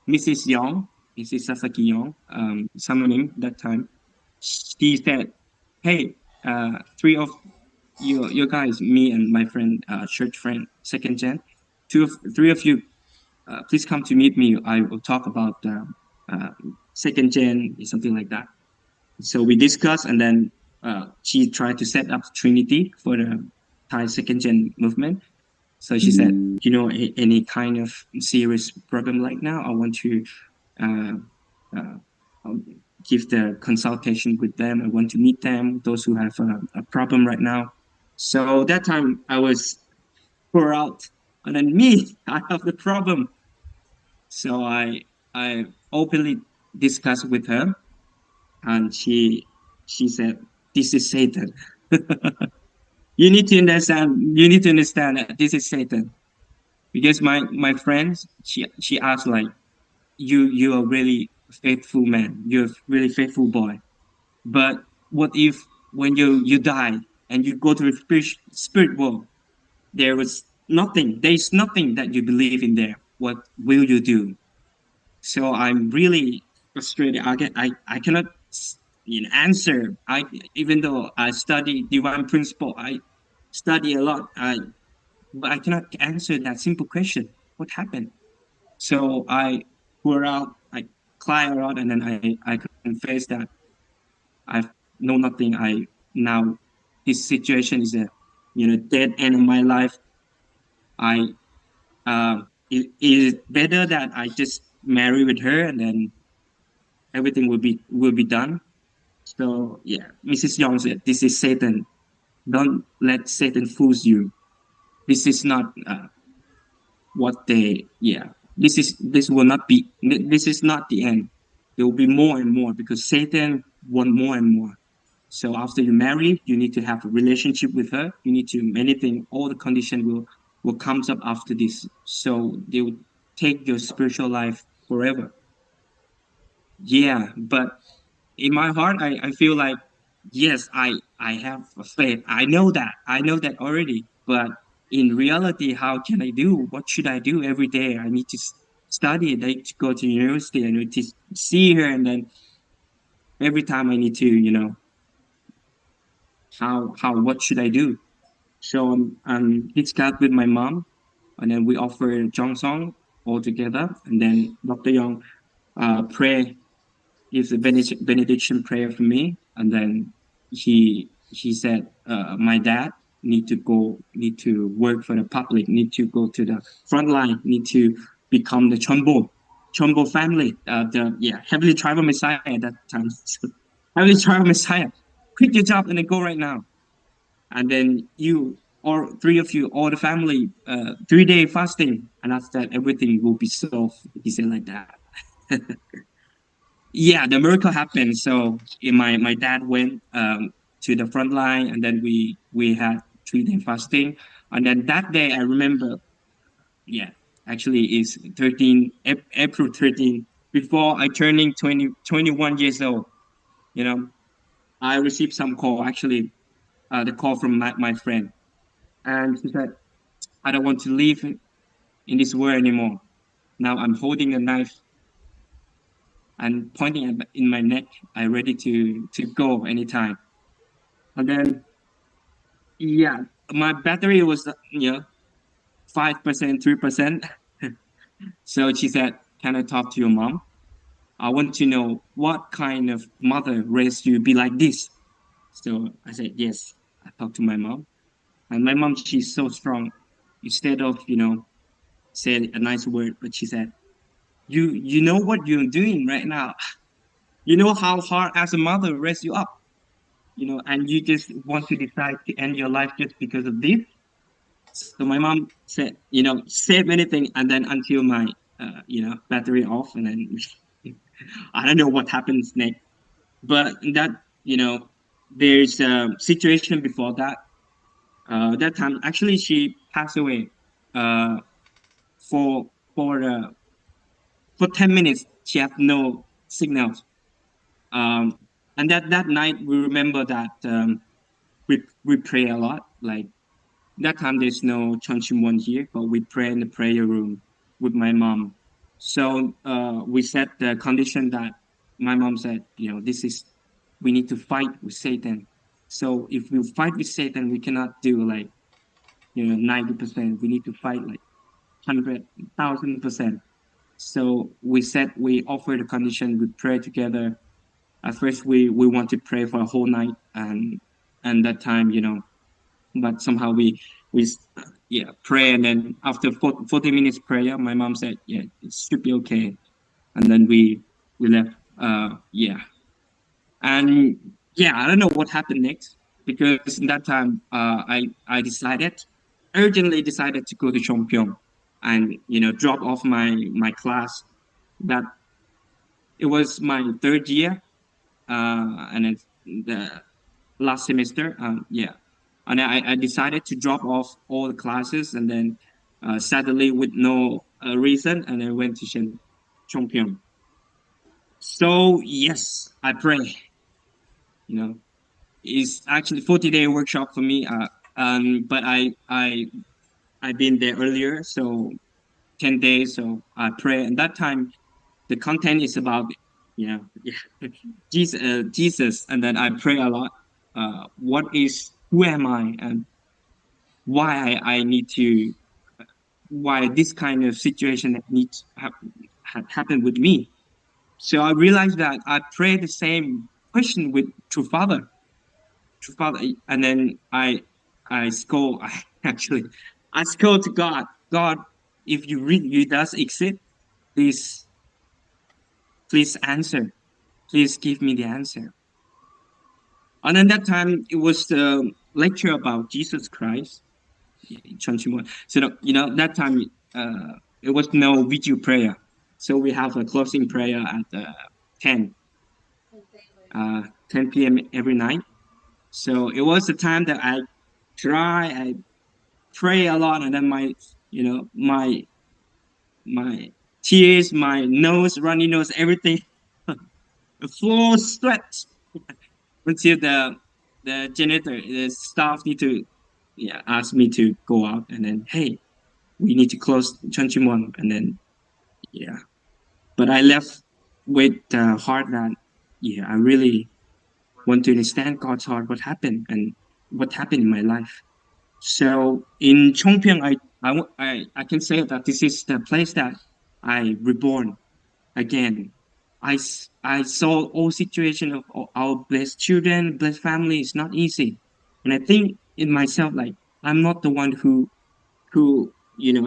Mrs. Young, Mrs. Sasaki Young, summoning that time, she said, "Hey, three of you guys, me and my friend, church friend, second gen, three of you, please come to meet me. I will talk about uh, second gen, something like that." So we discussed, and then she tried to set up Trinity for the Thai second gen movement. So she said, any kind of serious problem right now, I want to uh, uh, um, give the consultation with them. I want to meet them, those who have a problem right now. So that time I was pour out, and then me, I have the problem. So I openly discussed with her, and she said, "This is Satan." You need to understand. You need to understand that this is Satan, because my friends, she asked like, you are really faithful man, you're a really faithful boy, but what if when you die and you go to the spirit world, there's nothing that you believe in there, what will you do? So I'm really frustrated. I cannot answer. I Even though I study divine principle, I study a lot, but I cannot answer that simple question, what happened? So I pour out, I cry out, and then I confess that I know nothing. Now this situation is a dead end of my life. I it is better that I just marry with her, and then everything will be done. So yeah, Mrs. Young said, "This is Satan. Don't let Satan fools you. This is not what they this will not be this is not the end. There will be more and more, because Satan want more and more. So after you marry, you need to have a relationship with her. You need to anything, all the condition will comes up after this. So they will take your spiritual life forever." Yeah, but in my heart, I feel like, yes, I have a faith. I know that already. But in reality, how can I do? What should I do every day? I need to study. I need to go to university. I need to see her, and then every time I need to, how what should I do? So discussed with my mom, and then we offer Jongsong all together, and then Dr. Young pray, gives a benediction prayer for me, and then he she said, my dad need to work for the public, need to go to the front line, need to become the CheonBo family, the heavenly tribal messiah at that time. So, heavenly tribal messiah, quit your job and then go right now. And then you, or three of you, all the family, 3 day fasting, and after that everything will be solved. He said like that. Yeah, the miracle happened. So my dad went to the front line, and then we had 3 day fasting, and then that day I remember. Yeah, actually is 13 April 13. Before I turning 21 years old, you know, I received some call. Actually, the call from my friend, and she said, "I don't want to live in this world anymore. Now I'm holding a knife and pointing in my neck. I'm ready to go anytime." And then, yeah, my battery was 5%, 3%. So she said, "Can I talk to your mom? I want to know what kind of mother raised you be like this." So I said, "Yes." I talked to my mom, and my mom, she's so strong. Instead of saying a nice word, but she said, "You know what you're doing right now. You know how hard as a mother raised you up. And you just want to decide to end your life just because of this." So my mom said, said many things, and then until my battery off, and then I don't know what happens next. But that, you know, there's a situation before that. That time, actually, she passed away. Uh, for for uh, for 10 minutes, she had no signals. Um, and that night, we remember that we pray a lot. Like that time, there's no Chunchimwon here, but we pray in the prayer room with my mom. So we set the condition that my mom said, this is, we need to fight with Satan. So if we fight with Satan, we cannot do like 90%. We need to fight like 100,000%. So we offer the condition. We pray together. At first, we want to pray for a whole night, and that time, but somehow we pray, and then after 40 minutes prayer, my mom said, yeah, it should be okay, and then we left. Yeah, and yeah, I don't know what happened next, because in that time, I decided, urgently decided to go to Chongpyong, and drop off my class. That it was my third year, and it's the last semester. Yeah, and I decided to drop off all the classes, and then suddenly with no reason, and I went to Chongpyong. So yes, I pray. You know, it's actually 40-day workshop for me. But I've been there earlier, so 10 days. So I pray, and that time the content is about Jesus, and then I pray a lot. Who am I, and why I need to, why this kind of situation needs happen with me. So I realized that I pray the same question with true Father, and then I scold. I actually I scold to God. God, if you does exist, please please answer. Please give me the answer. And then that time it was the lecture about Jesus Christ. So that time it was no video prayer. So we have a closing prayer at 10 10 p.m. every night. So it was the time that I pray a lot, and then my tears, my nose, runny nose, everything, the floor sweat, until the janitor, the staff need to ask me to go out, and then hey, we need to close Chunchimon, and then yeah. But I left with the heart that I really want to understand God's heart, what happened, and what happened in my life. So in Chongpyong, I can say that this is the place that I reborn again. I saw all situation of our blessed children, blessed family is not easy, and I think in myself like I'm not the one who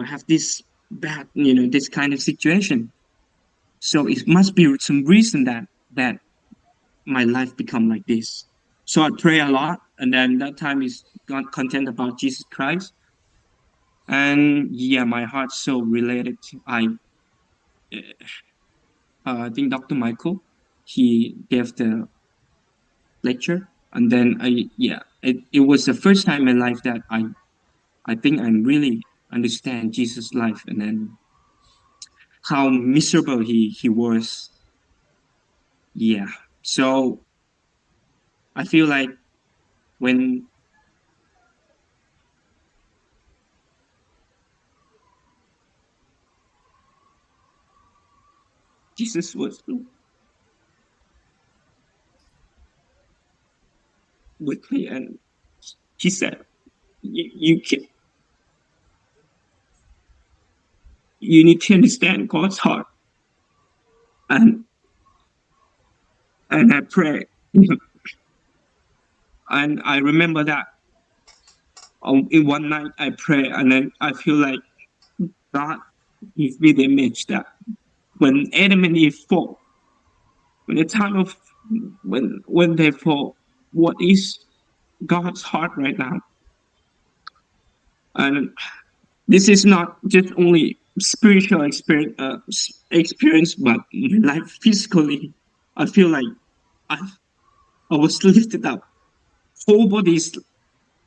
have this bad this kind of situation. So it must be some reason that my life become like this. So I pray a lot, and then that time is got content about Jesus Christ, and yeah, my heart's so related. I think Dr. Michael, he gave the lecture, and then it was the first time in life that I think I really understand Jesus' life, and then how miserable he was. Yeah, so I feel like when Jesus was with me, and he said, you can, you need to understand God's heart," and I pray, and I remember that in one night I pray, and then I feel like God gives me the image that when Adam and Eve fall, when the time of when they fall, what is God's heart right now? And this is not just only spiritual experience, but my life physically. I feel like I, I was lifted up. Whole body is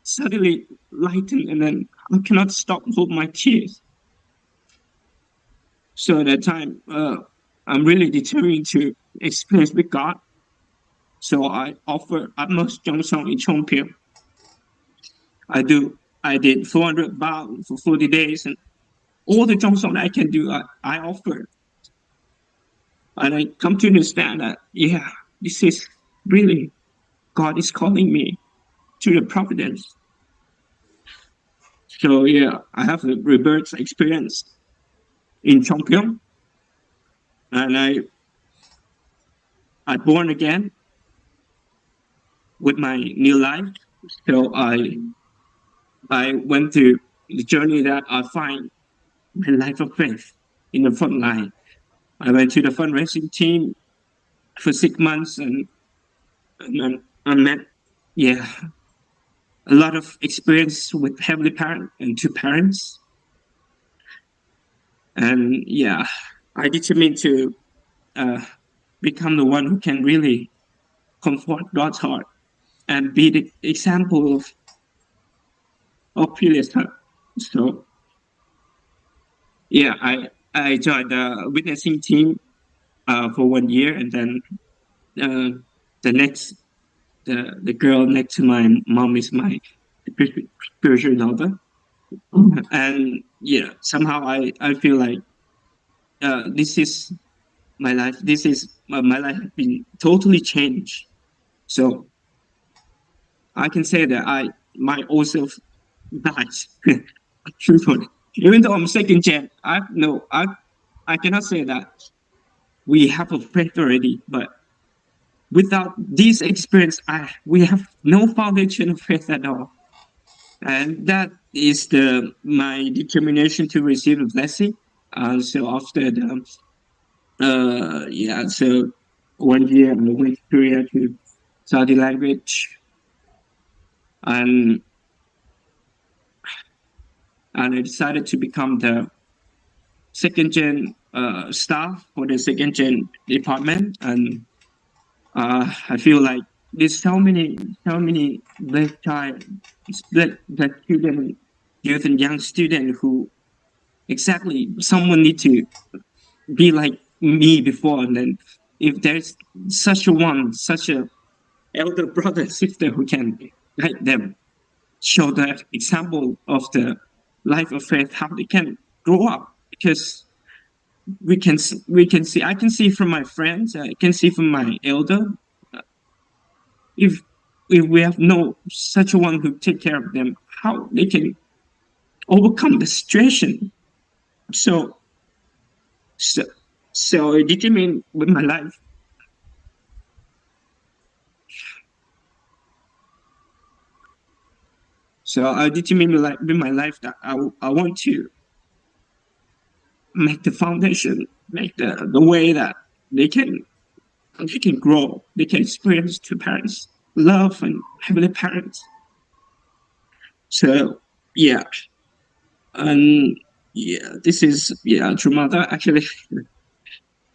suddenly lightened, and then I cannot stop hold my tears. So at that time, I'm really determined to experience with God. So I offer utmost Jongsong in Chongpyeong. I did 400 baht for 40 days, and all the Jongsong that I can do, I offer. And I come to understand that, yeah, this is really God is calling me to the providence. So yeah, I have a rebirth experience in Chongpyeong, and I born again with my new life. So I went through the journey that I find my life of faith in the front line. I went to the fundraising team for 6 months, and then I met, yeah, a lot of experience with heavenly parent and two parents. And yeah, I determined to uh, become the one who can really comfort God's heart and be the example of Pele's heart. So yeah, I joined the witnessing team for 1 year, and then uh, the next the girl next to my mom is my spiritual lover. And yeah, somehow I feel like this is my life. This is my life has been totally changed. So I can say that I my old self dies. Truthfully, even though I'm second gen, I no I cannot say that we have a faith already, but without this experience, we have no foundation of faith at all. And that is the my determination to receive a blessing. So after the yeah, so 1 year I went to Korea to study language, and and I decided to become the second gen staff for the second gen department. And I feel like there's so many black child, black student, youth and young student who exactly someone need to be like me before, and then if there's such a one, such a elder brother sister who can guide them, show the example of the life of faith, how they can grow up. Because we can see, I can see from my friends, I can see from my elder, uh, if if we have no such a one who take care of them, how they can overcome the situation. So, so So it determined with my life. So I determined with my life that I want to make the foundation, make the way that they can they can grow, they can experience two parents, love and heavenly parents. So yeah, and yeah, this is true mother. Actually,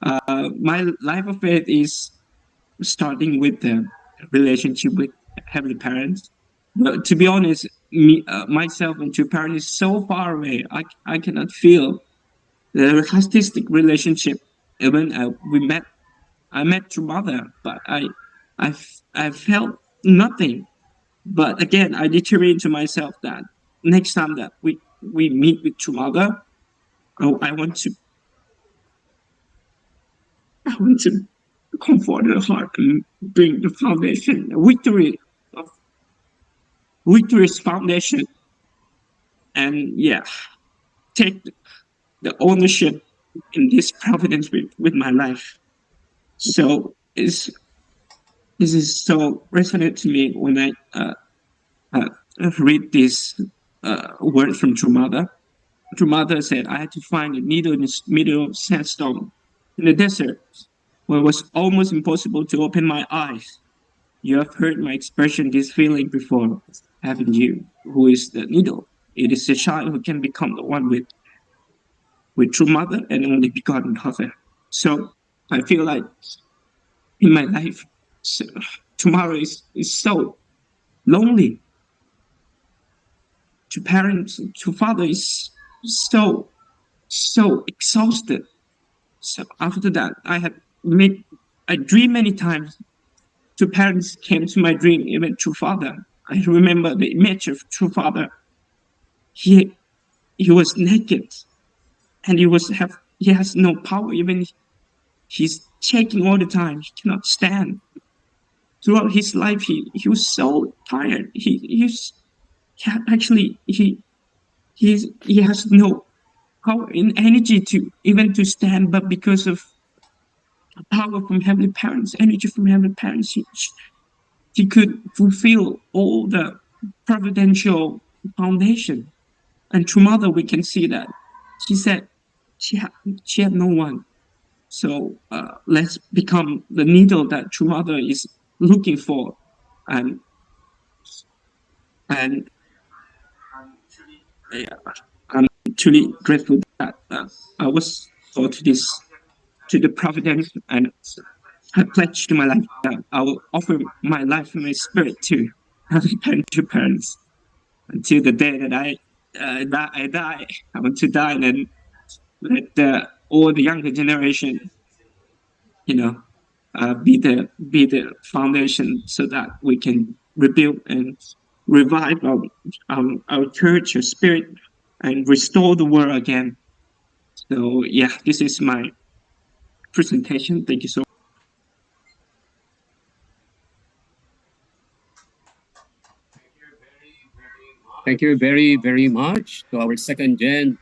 my life of faith is starting with the relationship with heavenly parents. But to be honest, myself and two parents is so far away. I cannot feel the artistic relationship. Even I met through mother, but I felt nothing. But again, I determined to myself that next time that we meet with true mother, I want to I want to comfort her heart and bring the foundation, of victorious foundation, and yeah, take the ownership in this providence with my life. So this is so resonant to me when I uh, read this word from True Mother. True Mother said, I had to find a needle in the middle of sandstone in the desert where it was almost impossible to open my eyes. You have heard my expression, this feeling before, haven't you? Who is the needle? It is the child who can become the one with true mother and only begotten father. So I feel like in my life, so, tomorrow is so lonely. To parents, to father is so exhausted. So after that, I dream many times. Two parents came to my dream, even true father. I remember the image of true father. He he was naked and he has no power. Even he's shaking all the time. He cannot stand. Throughout his life, he was so tired. Actually he has no power and energy to even to stand, but because of power from heavenly parents, energy from heavenly parents, he could fulfill all the providential foundation. And through mother, we can see that she said she had she had no one. So let's become the needle that true mother is looking for, and and yeah, I'm truly grateful that I was taught to the providence, and I pledge to my life that I will offer my life and my spirit to to parents until the day that I die. I want to die and then let all the younger generation, you know, be the foundation so that we can rebuild and revive our church, our spirit, and restore the world again. So yeah, this is my presentation. Thank you so much. Thank you very, very much to our second gen,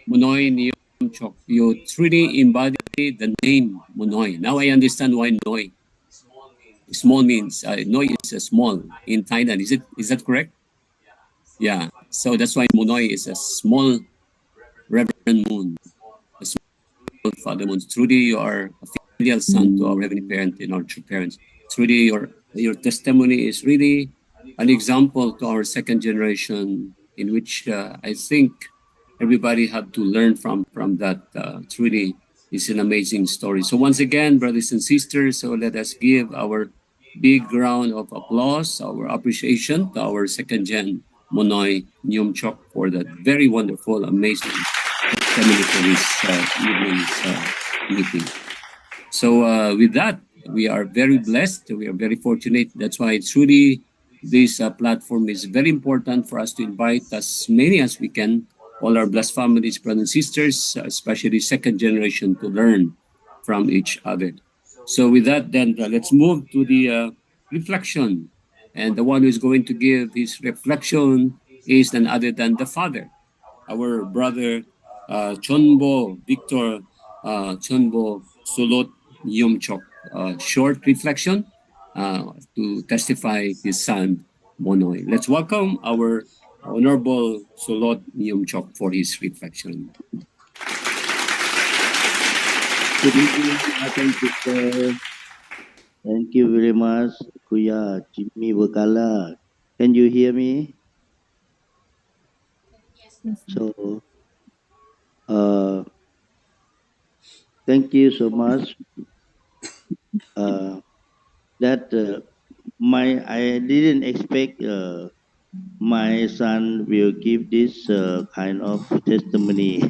Munoy Neom Chok. You truly embody the name Munoy. Now I understand why Noy. Small means Noy is a small in Thailand. Is that correct? Yeah. So that's why Munoy is a small Reverend Moon, a small Father Moon. Truly, you are a filial son to our heavenly parent and our true parents. Truly, your testimony is really an example to our second generation, in which I think everybody had to learn from that. Truly, is an amazing story. So once again, brothers and sisters, so let us give our big round of applause, our appreciation to our second gen Monoy Nyum Chok for that very wonderful, amazing testimony for this evening's meeting. So with that, we are very blessed. We are very fortunate. That's why truly this platform is very important for us to invite as many as we can, all our blessed families, brothers and sisters, especially second generation, to learn from each other. So with that, then let's move to the reflection. And the one who is going to give his reflection is none other than the father, our brother CheonBo Victor CheonBo Sulot Yumchok short reflection to testify his son Monoy. Let's welcome our Honorable Sulot Yumchok for his reflection. Good evening, Madam Speaker. Thank you very much, Kuya Jimmy Wakala. Can you hear me? So, uh, thank you so much. That I didn't expect my son will give this kind of testimony,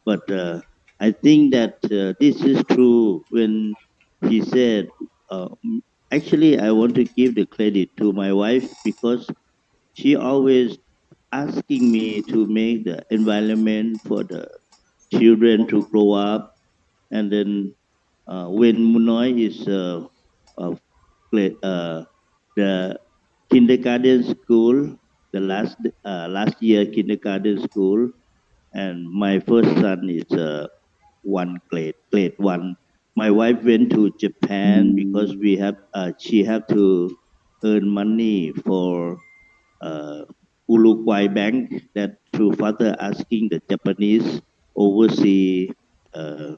but I think that this is true when he said. Actually, I want to give the credit to my wife because she always asking me to make the environment for the children to grow up. And then when Munoy is uh, the kindergarten school, the last year kindergarten school, and my first son is one grade one. My wife went to Japan because she have to earn money for uh, Uruguay Bank that through father asking the Japanese overseas uh,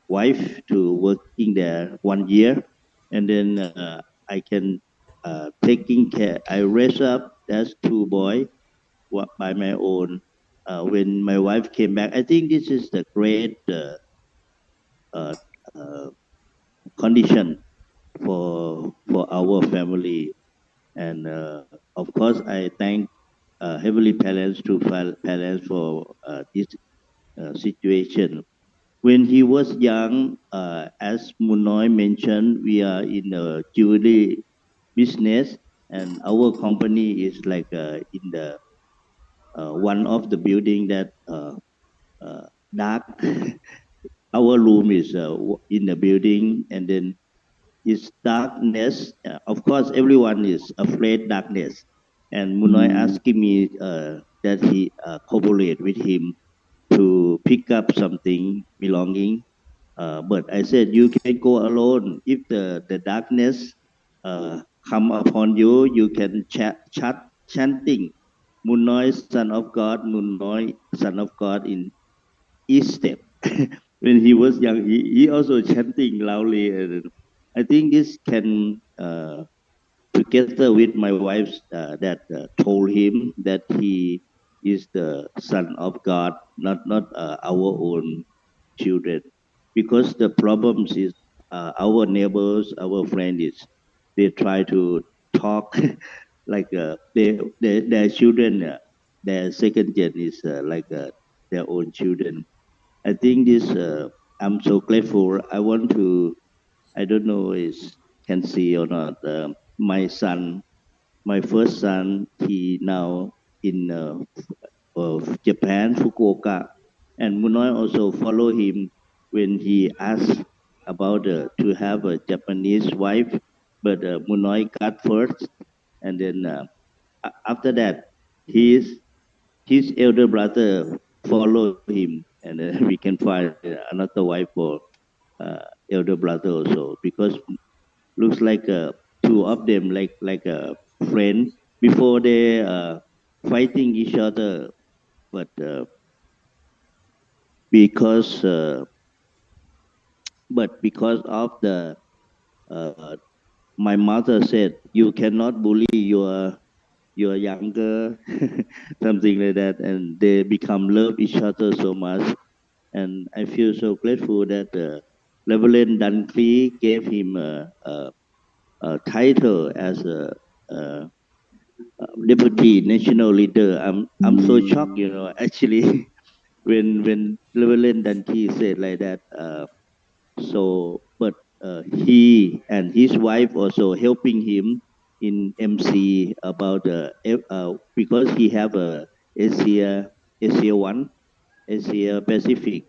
wife to working there 1 year, and then I can taking care. I raise up as two boy by my own. When my wife came back, I think this is the great uh, uh, condition for our family. And of course, I thank Heavenly Parents to parents for this situation. When he was young, as Munoy mentioned, we are in a jewelry business, and our company is like in the one of the building that dark. Our room is in the building, and then it's darkness. Of course, everyone is afraid darkness. And Munoy asking me that he cooperate with him to pick up something belonging. But I said, you can go alone. If the darkness come upon you, you can chanting, Munoy, son of God, Munoy, son of God in each step. When he was young, he also chanting loudly. And I think this can together with my wife that told him that he is the son of God, not our own children, because the problems is our neighbors, our friends is they try to talk like their children, their second gen is like their own children. I think this. I'm so grateful. I want to. I don't know is can see or not. My son, my first son, he now in of Japan, Fukuoka, and Munoy also follow him when he asked about to have a Japanese wife, but Munoy got first, and then after that, his elder brother follow him, and we can find another wife for elder brother also because looks like two of them like a friend before they fighting each other, but because because of the uh, my mother said you cannot bully your younger something like that, and they become love each other so much. And I feel so grateful that Reverend Dunkley gave him a title as a deputy national leader. I'm so shocked, actually, when Reverend Dunkley said like that. But he and his wife also helping him in MC about because he have a Asia one Asia Pacific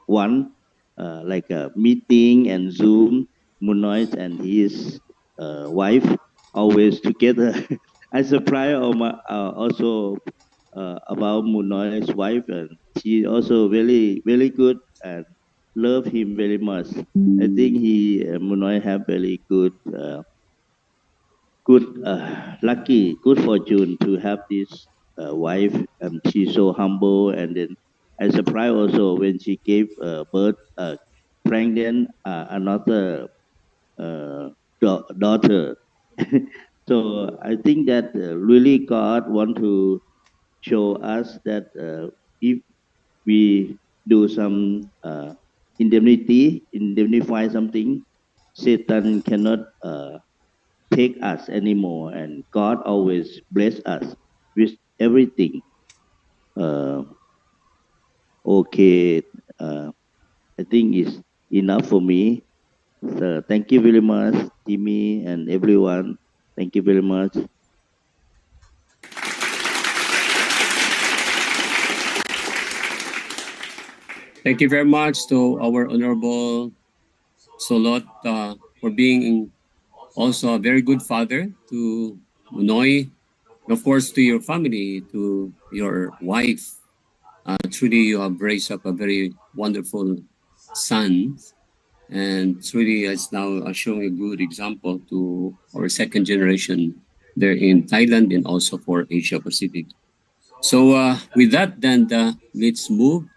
one like a meeting and Zoom. Munoz and his wife always together. I surprised also about Munoy's wife, and she also very good and love him very much. I think he Munoy have very lucky, good fortune to have this wife, and she's so humble. And then I surprised also when she gave birth, pregnant another daughter. So I think that really God want to show us that if we do some indemnify something, Satan cannot take us anymore, and God always bless us with everything. Uh, okay, I think it's enough for me. So thank you very much, Jimmy and everyone. Thank you very much. Thank you very much to our Honorable Solot for being also a very good father to Munoy, and of course to your family, to your wife. Truly, you have raised up a very wonderful son, and truly is now showing a good example to our second generation there in Thailand and also for Asia Pacific. So with that, then let's move.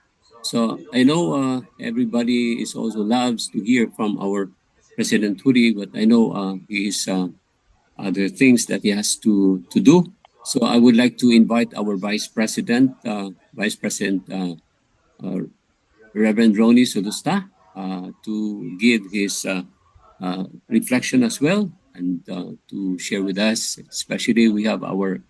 So I know everybody is also loves to hear from our President Turi, but I know he is other things that he has to do. So I would like to invite our Vice President uh, Reverend Ronnie Sudusta to give his reflection as well and to share with us. Especially, we have our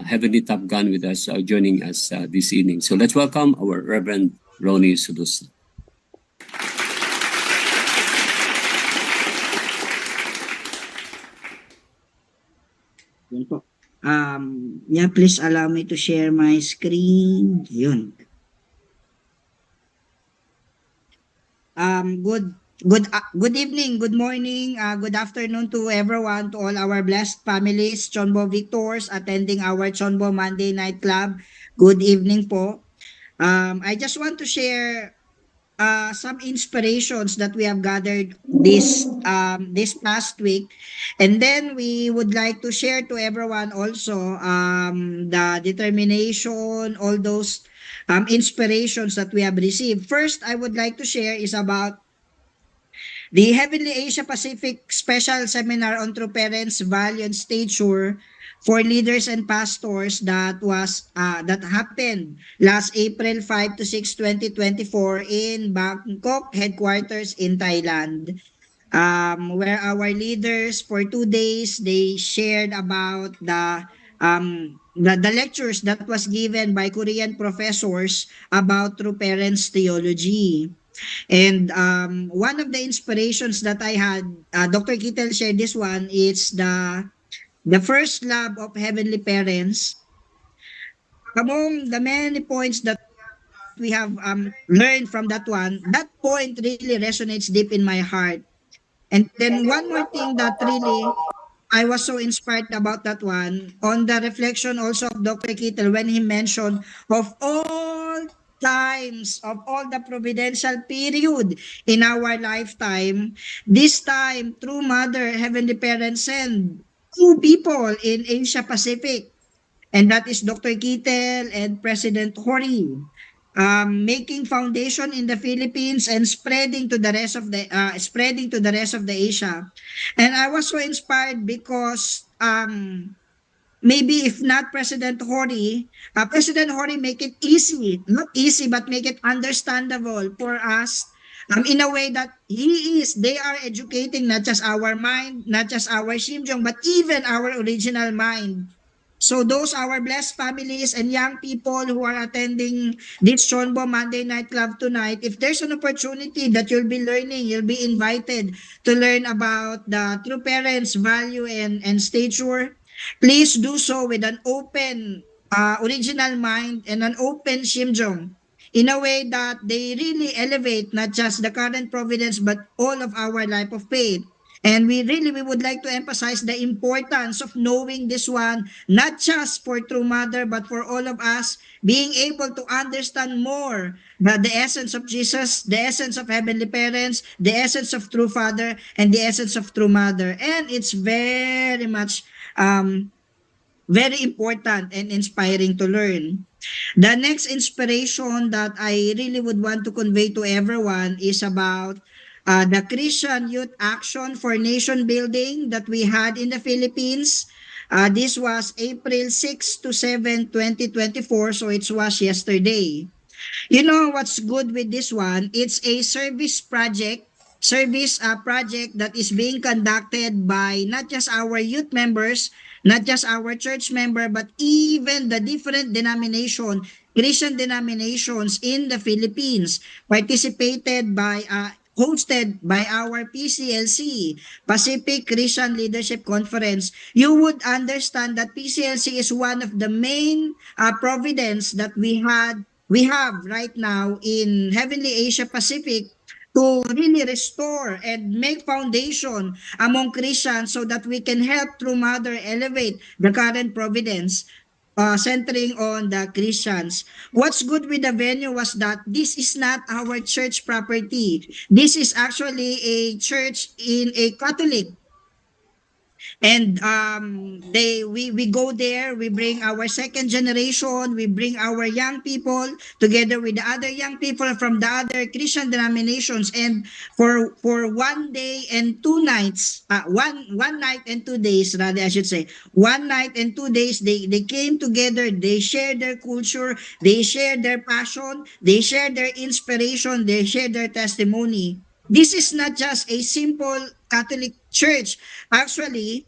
Heavenly Top Gun with us joining us this evening. So let's welcome our Reverend Ronnie Sudusta. Yun po. Yeah, please allow me to share my screen. Yun. Good evening, good morning, good afternoon to everyone, to all our blessed families, CheonBo Victors attending our CheonBo Monday Night Club. Good evening po. I just want to share some inspirations that we have gathered this past week, and then we would like to share to everyone also the determination, all those inspirations that we have received. First, I would like to share is about the Heavenly Asia Pacific Special Seminar on True Parents Value and Stature for Leaders and Pastors that happened last April 5 to 6, 2024 in Bangkok headquarters in Thailand. Where our leaders for 2 days they shared about the lectures that was given by Korean professors about true parents theology. And one of the inspirations that I had, Dr. Kittel shared this one, it's the first love of heavenly parents. Among the many points that we have learned from that one, that point really resonates deep in my heart. And then one more thing that really I was so inspired about that one on the reflection also of Dr. Kittel when he mentioned of all times of all the providential period in our lifetime, this time true mother heavenly parents send two people in Asia Pacific, and that is Dr. Kittel and President Hori, making foundation in the Philippines and spreading to the rest of the Asia. And I was so inspired because maybe if not President Hori, President Hori make it easy, not easy, but make it understandable for us. In a way that they are educating not just our mind, not just our Shimjong, but even our original mind. So those our blessed families and young people who are attending this CheonBo Monday Night Club tonight, if there's an opportunity that you'll be learning, you'll be invited to learn about the true parents' value and stature. Please do so with an open original mind and an open Shimjong in a way that they really elevate not just the current providence but all of our life of faith. And we would like to emphasize the importance of knowing this one, not just for True Mother, but for all of us, being able to understand more the essence of Jesus, the essence of Heavenly Parents, the essence of True Father, and the essence of True Mother. And it's very much very important and inspiring to learn. The next inspiration that I really would want to convey to everyone is about the Christian Youth Action for Nation Building that we had in the Philippines. This was April 6 to 7, 2024, so it was yesterday. You know what's good with this one? It's a service project that is being conducted by not just our youth members, not just our church member, but even the different Christian denominations in the Philippines, hosted by our PCLC, Pacific Christian Leadership Conference. You would understand that PCLC is one of the main providence that we have right now in Heavenly Asia Pacific to really restore and make foundation among Christians so that we can help through Mother elevate the current providence, centering on the Christians. What's good with the venue was that this is not our church property. This is actually a church in a Catholic, and we go there, we bring our second generation, we bring our young people together with the other young people from the other Christian denominations, and for 1 day and 2 nights, one night and 2 days, rather I should say, 1 night and 2 days, they came together, they shared their culture, they shared their passion, they shared their inspiration, they shared their testimony. This is not just a simple Catholic church. Actually,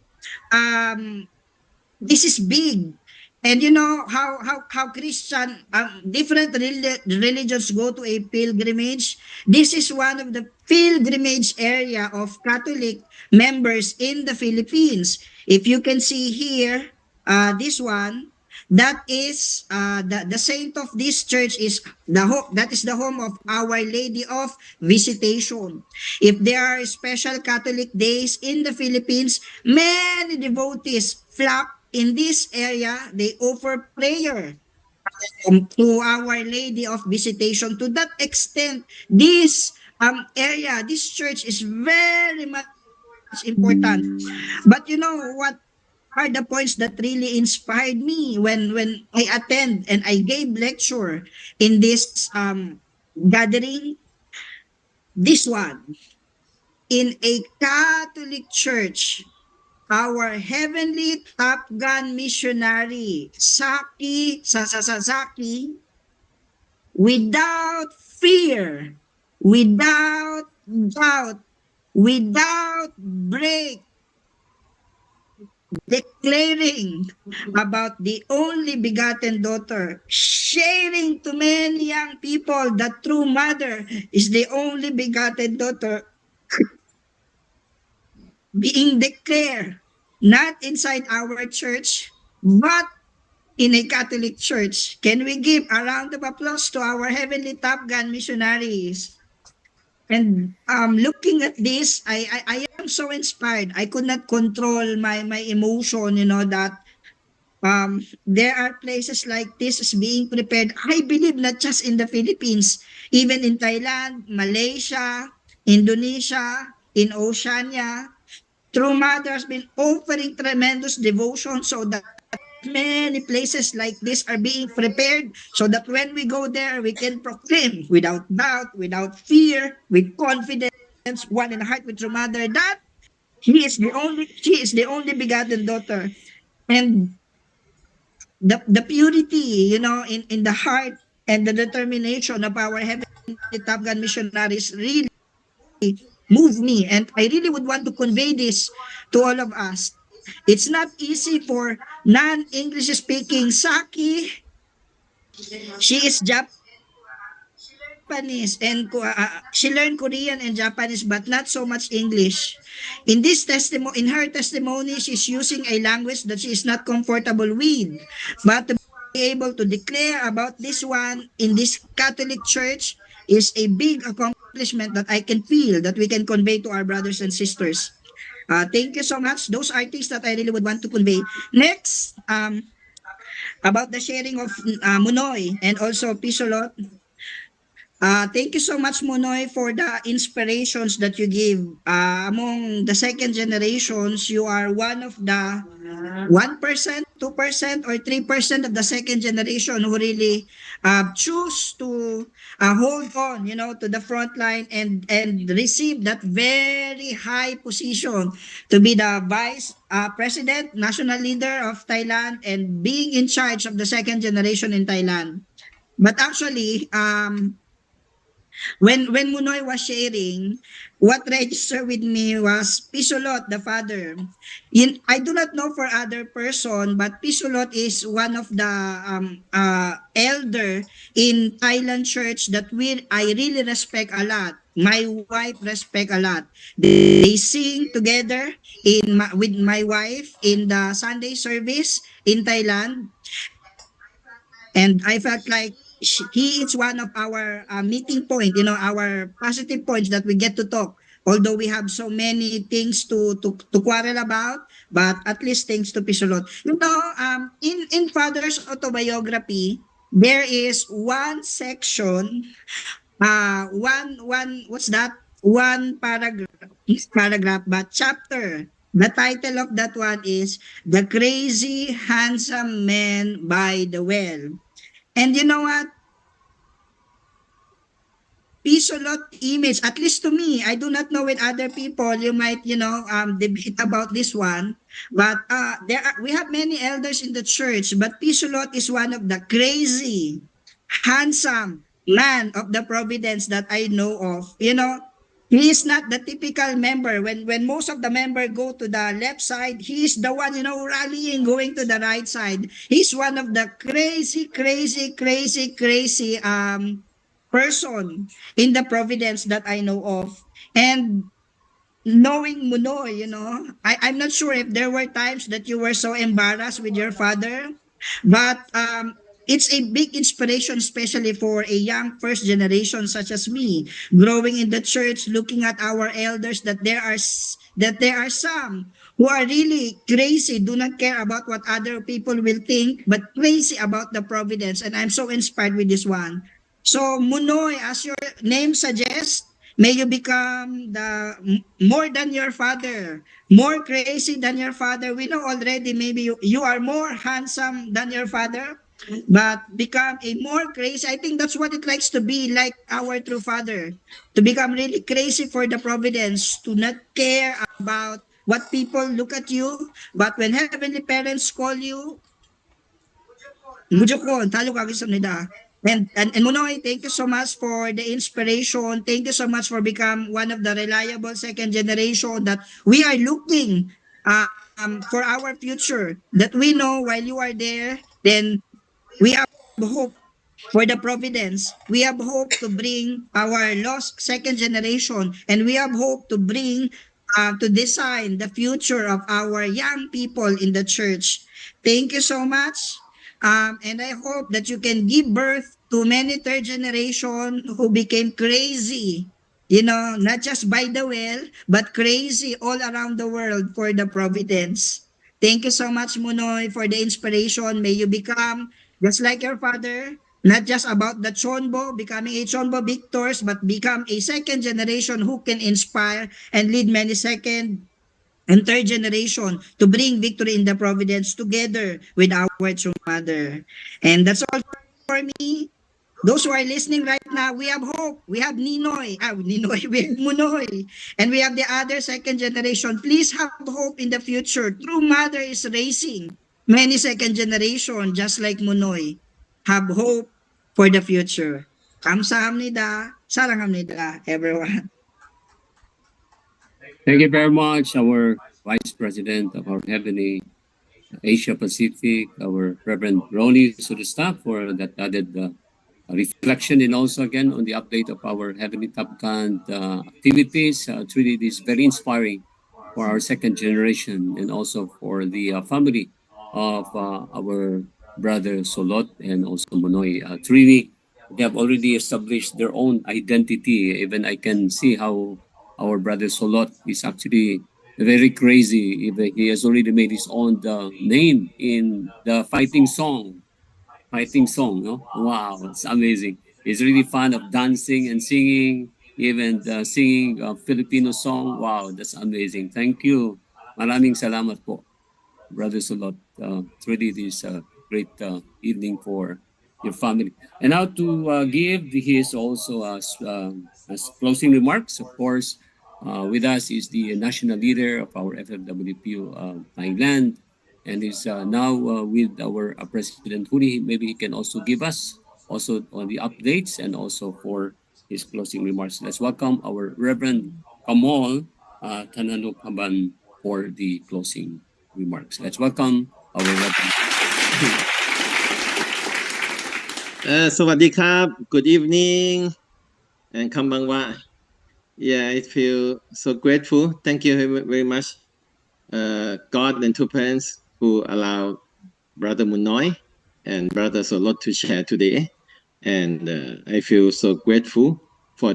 um, this is big. And you know how Christian, different religions go to a pilgrimage. This is one of the pilgrimage area of Catholic members in the Philippines. If you can see here, this one, that is the saint of this church is that is the home of Our Lady of Visitation. If there are special Catholic days in the Philippines, many devotees flock in this area. They offer prayer to Our Lady of Visitation. To that extent, this this church is very much important. But you know what are the points that really inspired me when I attend and I gave lecture in this gathering? This one, in a Catholic church, our heavenly Top Gun missionary, Sasaki, without fear, without doubt, without break, declaring about the only begotten daughter, sharing to many young people that true mother is the only begotten daughter, being declared not inside our church, but in a Catholic church. Can we give a round of applause to our heavenly Top Gun missionaries? And looking at this, I am so inspired. I could not control my emotion, you know, that there are places like this is being prepared. I believe not just in the Philippines, even in Thailand, Malaysia, Indonesia, in Oceania. True Mother has been offering tremendous devotion so that many places like this are being prepared so that when we go there, we can proclaim without doubt, without fear, with confidence, one in the heart with True Mother, that she is the only begotten daughter. And the purity, you know, in the heart and the determination of our heavenly Top Gun missionaries really move me. And I really would want to convey this to all of us. It's not easy for non-English speaking Saki. She is Japanese and she learned Korean and Japanese but not so much English. In her testimony, she's using a language that she is not comfortable with. But to be able to declare about this one in this Catholic church is a big accomplishment that I can feel that we can convey to our brothers and sisters. Thank you so much. Those are things that I really would want to convey. Next, about the sharing of Munoy and also Pisolot. Thank you so much, Munoy, for the inspirations that you give. Among the second generations, you are one of the 1%, 2%, or 3% of the second generation who really choose to hold on, to the front line and receive that very high position to be the vice president, national leader of Thailand, and being in charge of the second generation in Thailand. But actually, when Munoy was sharing, what registered with me was Pisolot, the father. I do not know for other person, but Pisolot is one of the elder in Thailand church that I really respect a lot. My wife respect a lot. They sing together with my wife in the Sunday service in Thailand, and I felt like he is one of our meeting point, our positive points that we get to talk. Although we have so many things to quarrel about, but at least thanks to Pisolot. In Father's autobiography, there is one section, what's that? One paragraph, but chapter. The title of that one is The Crazy Handsome Man by the Well. And you know what? Pisolot image, at least to me, I do not know with other people, you might, debate about this one. But we have many elders in the church, but Pisolot is one of the crazy, handsome man of the Providence that I know of. He is not the typical member. When most of the member go to the left side, he is the one, rallying, going to the right side. He's one of the crazy, crazy, crazy, crazy person in the Providence that I know of. And knowing Munoy, I'm not sure if there were times that you were so embarrassed with your father, but it's a big inspiration, especially for a young first generation such as me, growing in the church, looking at our elders, that there are some who are really crazy, do not care about what other people will think, but crazy about the providence. And I'm so inspired with this one. So Munoy, as your name suggests, may you become more than your father, more crazy than your father. We know already maybe you are more handsome than your father, but become a more crazy. I think that's what it likes to be like our true father, to become really crazy for the providence, to not care about what people look at you, but when heavenly parents call you, Mujukon, talo ka gusto nila. And Munoy, thank you so much for the inspiration. Thank you so much for become one of the reliable second generation that we are looking for our future. That we know while you are there, then we have hope for the providence. We have hope to bring our lost second generation, and we have hope to bring to design the future of our young people in the church. Thank you so much. And I hope that you can give birth to many third generation who became crazy, not just by the well, but crazy all around the world for the providence. Thank you so much, Munoy, for the inspiration. May you become just like your father, not just about the CheonBo, becoming a CheonBo victors, but become a second generation who can inspire and lead many second and third generation to bring victory in the providence together with our true mother. And that's all for me. Those who are listening right now, we have hope. We have Ninoy, we have Munoy, and we have the other second generation. Please have hope in the future. True Mother is raising many second generation just like Munoy. Have hope for the future. 감사합니다. 사랑합니다, everyone. Thank you very much, our Vice President of our Heavenly Asia Pacific, our Reverend Ronnie Sudista, for that added reflection, and also again on the update of our Heavenly Tapkan activities. It's really this very inspiring for our second generation and also for the family of our brother Solot and also Monoy. It's really, they have already established their own identity. Even I can see how our brother Solot is actually very crazy. He has already made his own name in the fighting song. Fighting song, no? Wow, it's amazing. He's really fond of dancing and singing, even singing a Filipino song. Wow, that's amazing. Thank you. Maraming salamat po, Brother Sulot. It's really this great evening for your family. And now to give his also as closing remarks, of course, with us is the national leader of our FFWPU Thailand, and is now with our President Huni. Maybe he can also give us also on the updates and also for his closing remarks. Let's welcome our Reverend Kamal Tanano Kaban for the closing remarks. Let's welcome our Reverend. สวัสดีครับ Good evening and คำบังวะ Yeah, I feel so grateful. Thank you very much, God and two parents who allowed Brother Munoy and Brother Solot to share today. And I feel so grateful for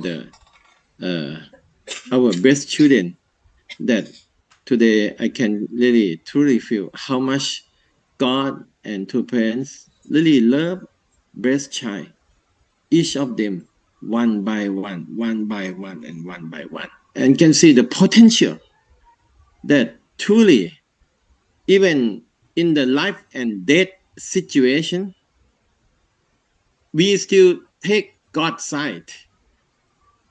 our best children that today I can really truly feel how much God and two parents really love best child, each of them one by one, and one by one, and can see the potential that truly, even in the life and death situation, we still take God's side.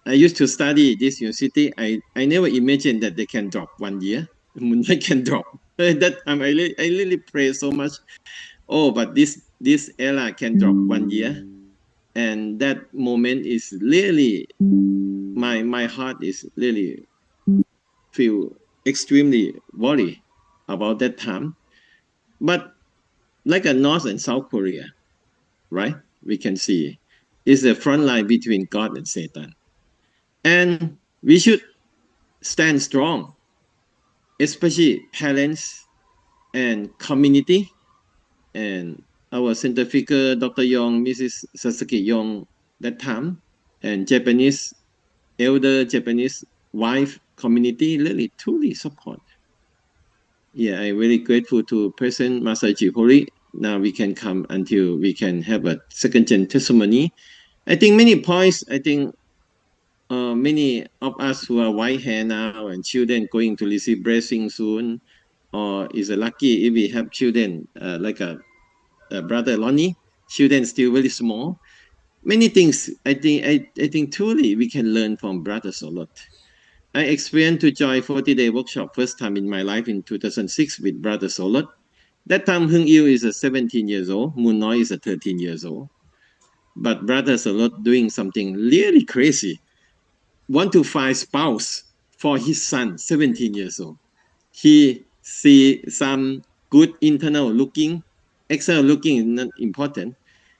I used to study this university. I never imagined that they can drop 1 year. They can drop. That time I really pray so much. Oh, but this era can drop 1 year, and that moment is really my heart is really feel extremely worried about that time. But like a North and South Korea, right? We can see is the front line between God and Satan, and we should stand strong, especially parents and community. And our center figure, Dr. Yong, Mrs. Sasaki Yong, that time, and Japanese elder Japanese wife community really truly support. Yeah, I'm really grateful to President Masaji Hori. Now we can come until we can have a second gen testimony. I think many points, I think many of us who are white hair now and children going to receive blessing soon, or is lucky if we have children like a brother Lonnie, children still very small. Many things I think truly we can learn from brothers a lot. I experienced to join 40-day workshop first time in my life in 2006 with Brother Solot. That time Hung Yu is 17 years old, Moon Noi is 13 years old. But Brother Solot doing something really crazy. Want to find spouse for his son, 17 years old. He see some good internal looking, external looking is not important.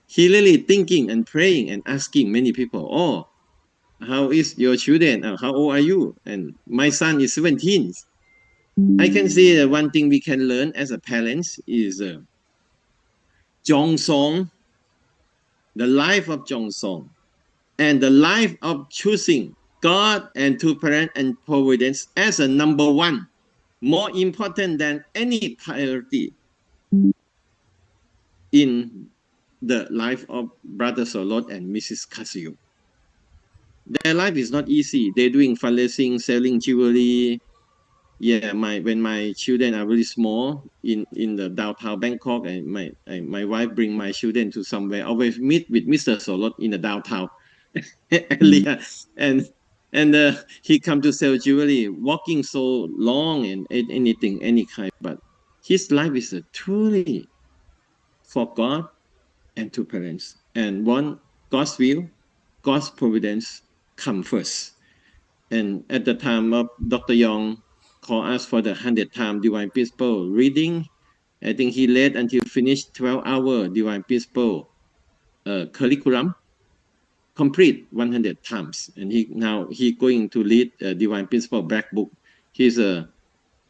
He really thinking and praying and asking many people, oh, how is your children? How old are you? And my son is 17. I can see that one thing we can learn as a parents is Jong Song, the life of Jong Song, and the life of choosing God and two parents and providence as a number one, more important than any priority in the life of Brother Solot and Mrs. Casio. Their life is not easy. They're doing fundraising, selling jewelry. Yeah, when my children are really small in the downtown Bangkok, and my wife bring my children to somewhere. Always meet with Mr. Solot in the downtown earlier, and he come to sell jewelry, walking so long and anything any kind. But his life is truly for God and two parents, and one God's will, God's providence come first. And at the time of Dr. Yong call us for the 100 time Divine Principle reading, I think he led until finished 12-hour Divine Principle curriculum, complete 100 times. And he going to lead Divine Principle Black Book. He's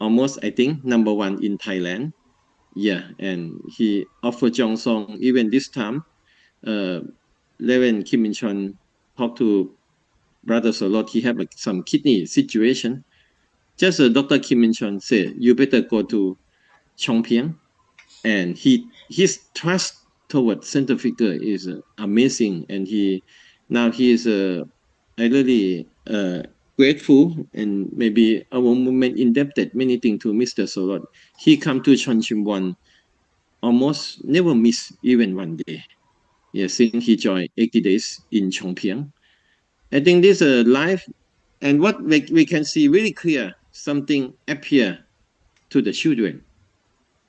almost, I think, number one in Thailand. Yeah, and he offered Jong Song even this time. Reverend Kim Min Chon talked to Brother Solot. He have some kidney situation. just Dr. Kim Min Chon said, you better go to Chongping, and his trust toward center figure is amazing, and he is I really grateful, and maybe our movement indebted many things to Mr. Sorot. He come to Chonchimwon almost never miss even one day. Yeah, since he joined 80 days in Chongping. I think this life, and what we can see really clear, something appear to the children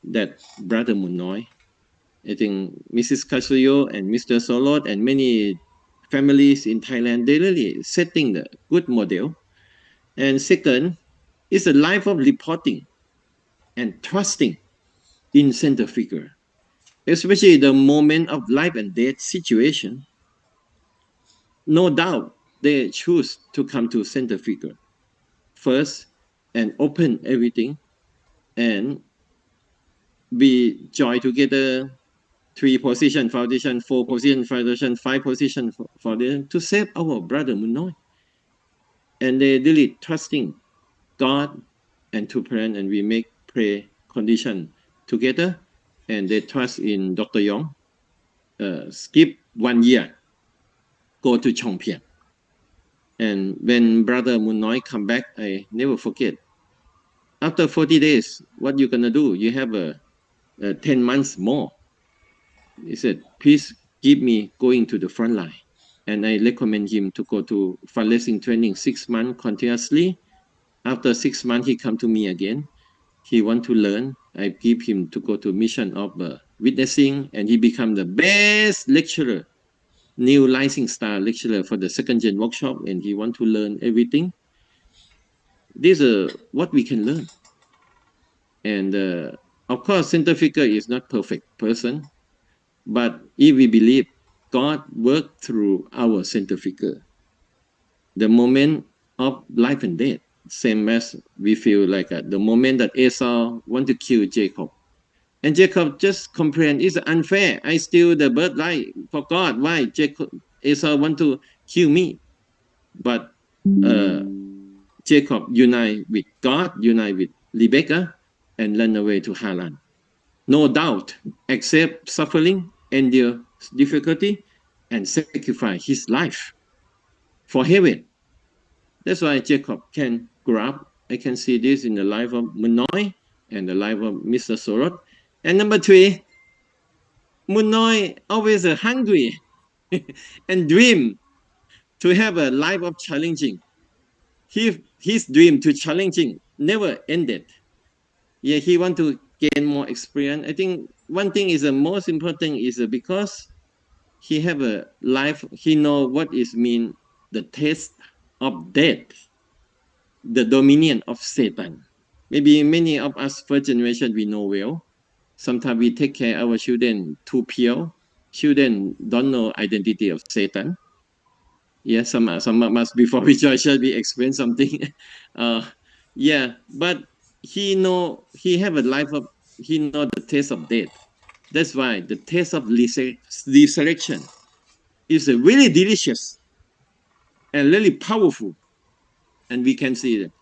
that Brother Munoy, I think Mrs. Kasuyo and Mr. Solot and many families in Thailand, they really setting the good model. And second, it's a life of reporting and trusting in center figure, especially the moment of life and death situation. No doubt they choose to come to center figure first and open everything and we join together three position foundation, four position foundation, five position foundation to save our brother Munoy. And they really trusting God and to pray, and we make pray condition together, and they trust in Dr. Yong. Skip 1 year, go to Chongping. And when brother Munoy come back, I never forget. After 40 days, what you gonna do? You have a 10 months more. He said, please give me going to the front line. And I recommend him to go to fundraising training 6 months continuously. After 6 months, he come to me again. He want to learn. I give him to go to mission of witnessing, and he become the best lecturer, new rising star lecturer for the second gen workshop, and he want to learn everything. These are what we can learn. And of course, center figure is not perfect person, but if we believe God worked through our center figure, the moment of life and death, same as we feel like the moment that Esau want to kill Jacob. And Jacob just complained, it's unfair. I steal the birthright for God. Why Esau want to kill me? But Jacob unite with God, unite with Rebecca, and run away to Haran. No doubt, accept suffering, endure difficulty, and sacrifice his life for heaven. That's why Jacob can grow up. I can see this in the life of Munoy and the life of Mr. Sorot. And number three, Munoy always hungry and dream to have a life of challenging. His dream to challenging never ended. Yeah, he want to gain more experience. I think one thing is the most important is because he have a life. He know what is mean the taste of death, the dominion of Satan. Maybe many of us first generation we know well. Sometimes we take care of our children too pure. Children don't know identity of Satan. Yeah, some of us before we join church we explain something. Yeah, but he have a life of he know the taste of death. That's why the taste of resurrection is really delicious and really powerful. And we can see that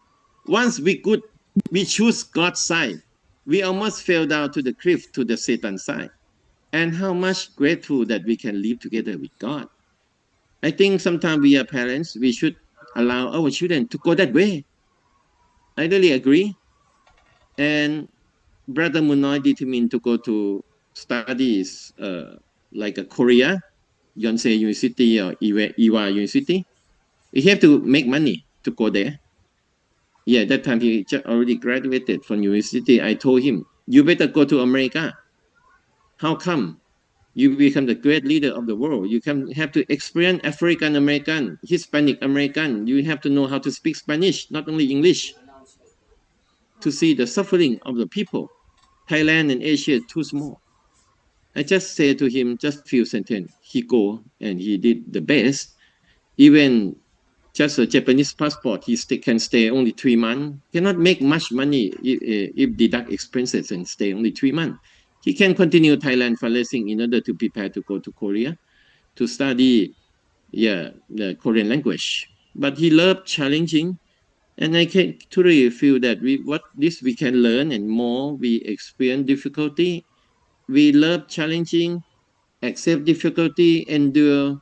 once we choose God's side, we almost fell down to the cliff to the Satan side. And how much grateful that we can live together with God. I think sometimes we are parents, we should allow our children to go that way. I really agree. And Brother Munoy determined to go to studies like a Korea, Yonsei University or Iwa University. He have to make money to go there. Yeah, that time he just already graduated from university. I told him, you better go to America. How come? You become the great leader of the world. You can have to experience African American, Hispanic American. You have to know how to speak Spanish, not only English, to see the suffering of the people. Thailand and Asia too small. I just said to him just few sentences. He go and he did the best. Even just a Japanese passport, can stay only 3 months. Cannot make much money if deduct expenses and stay only 3 months. He can continue Thailand fundraising in order to prepare to go to Korea to study, the Korean language. But he loved challenging, And I can truly feel that we can learn, and more we experience difficulty, we love challenging, accept difficulty, endure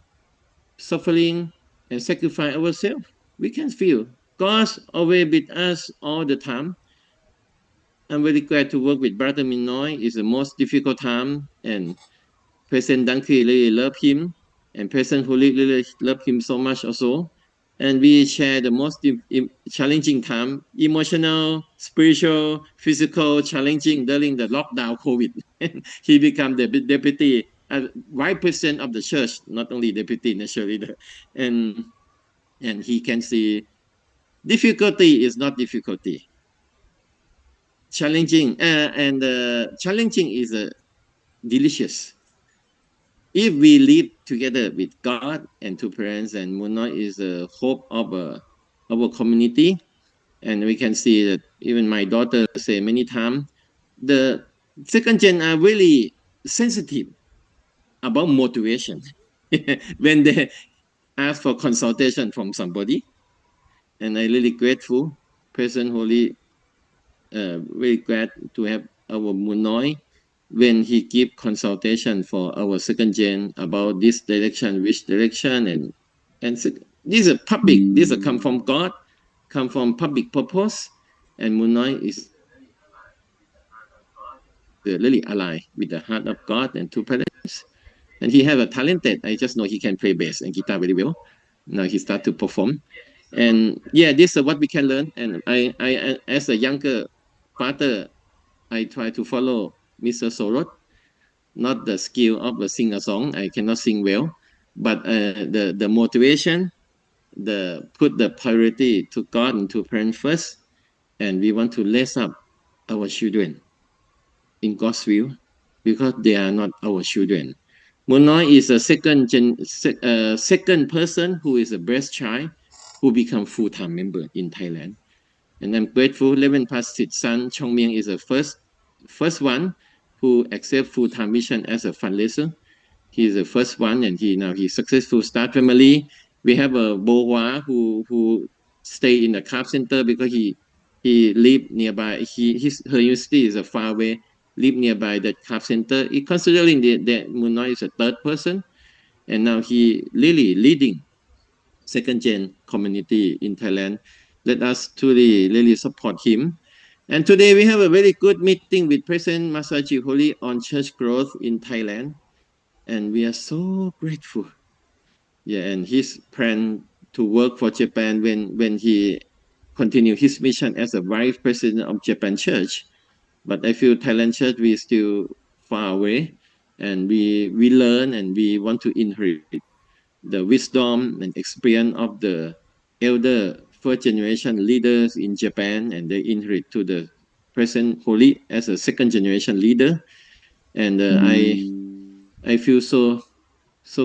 suffering, and sacrifice ourselves. We can feel God's always with us all the time. I'm very glad to work with Brother Minoy. It's the most difficult time, and President Dunkley really love him, and President Huli really love him so much also. And we share the most challenging time, emotional, spiritual, physical, challenging during the lockdown COVID. He became the deputy, vice president of the church, not only deputy national leader, and and he can see difficulty is not difficulty. Challenging and challenging is delicious. If we live together with God and two parents, and Muna is the hope of our community, and we can see that even my daughter say many times, the second gen are really sensitive about motivation when they ask for consultation from somebody, and I really grateful, President Holy, very glad to have our Munoy when he give consultation for our second gen about this direction, which direction, and these are public. These are come from God, come from public purpose, and Munoy is really aligned with the heart of God and two parents. And he have a talented. I just know he can play bass and guitar very well. Now he start to perform, and yeah, this is what we can learn. And I as a younger father, I try to follow Mr. Sorot, not the skill of the sing a song. I cannot sing well, but the motivation, the put the priority to God and to parents first, and we want to raise up our children in God's will, because they are not our children. Monoy is a second person who is a breast child who become full-time member in Thailand. And I'm grateful. 11 past his son Chong Mieng is the first one who accept full-time mission as a fundraiser. He's the first one, and he successful start family. We have a Bohua who stay in the craft center because he live nearby. Her university is a far away. Live nearby that craft center. Considering that Munoi is a third person, and now he really leading second gen community in Thailand. Let us truly really support him. And today we have a very good meeting with President Masaji Holi on church growth in Thailand, and we are so grateful. Yeah, and his plan to work for Japan when he continue his mission as a vice president of Japan Church. But I feel Thailand Church we still far away, and we learn and we want to inherit the wisdom and experience of the elder first generation leaders in Japan, and they inherit to the present Holy as a second generation leader. And I feel so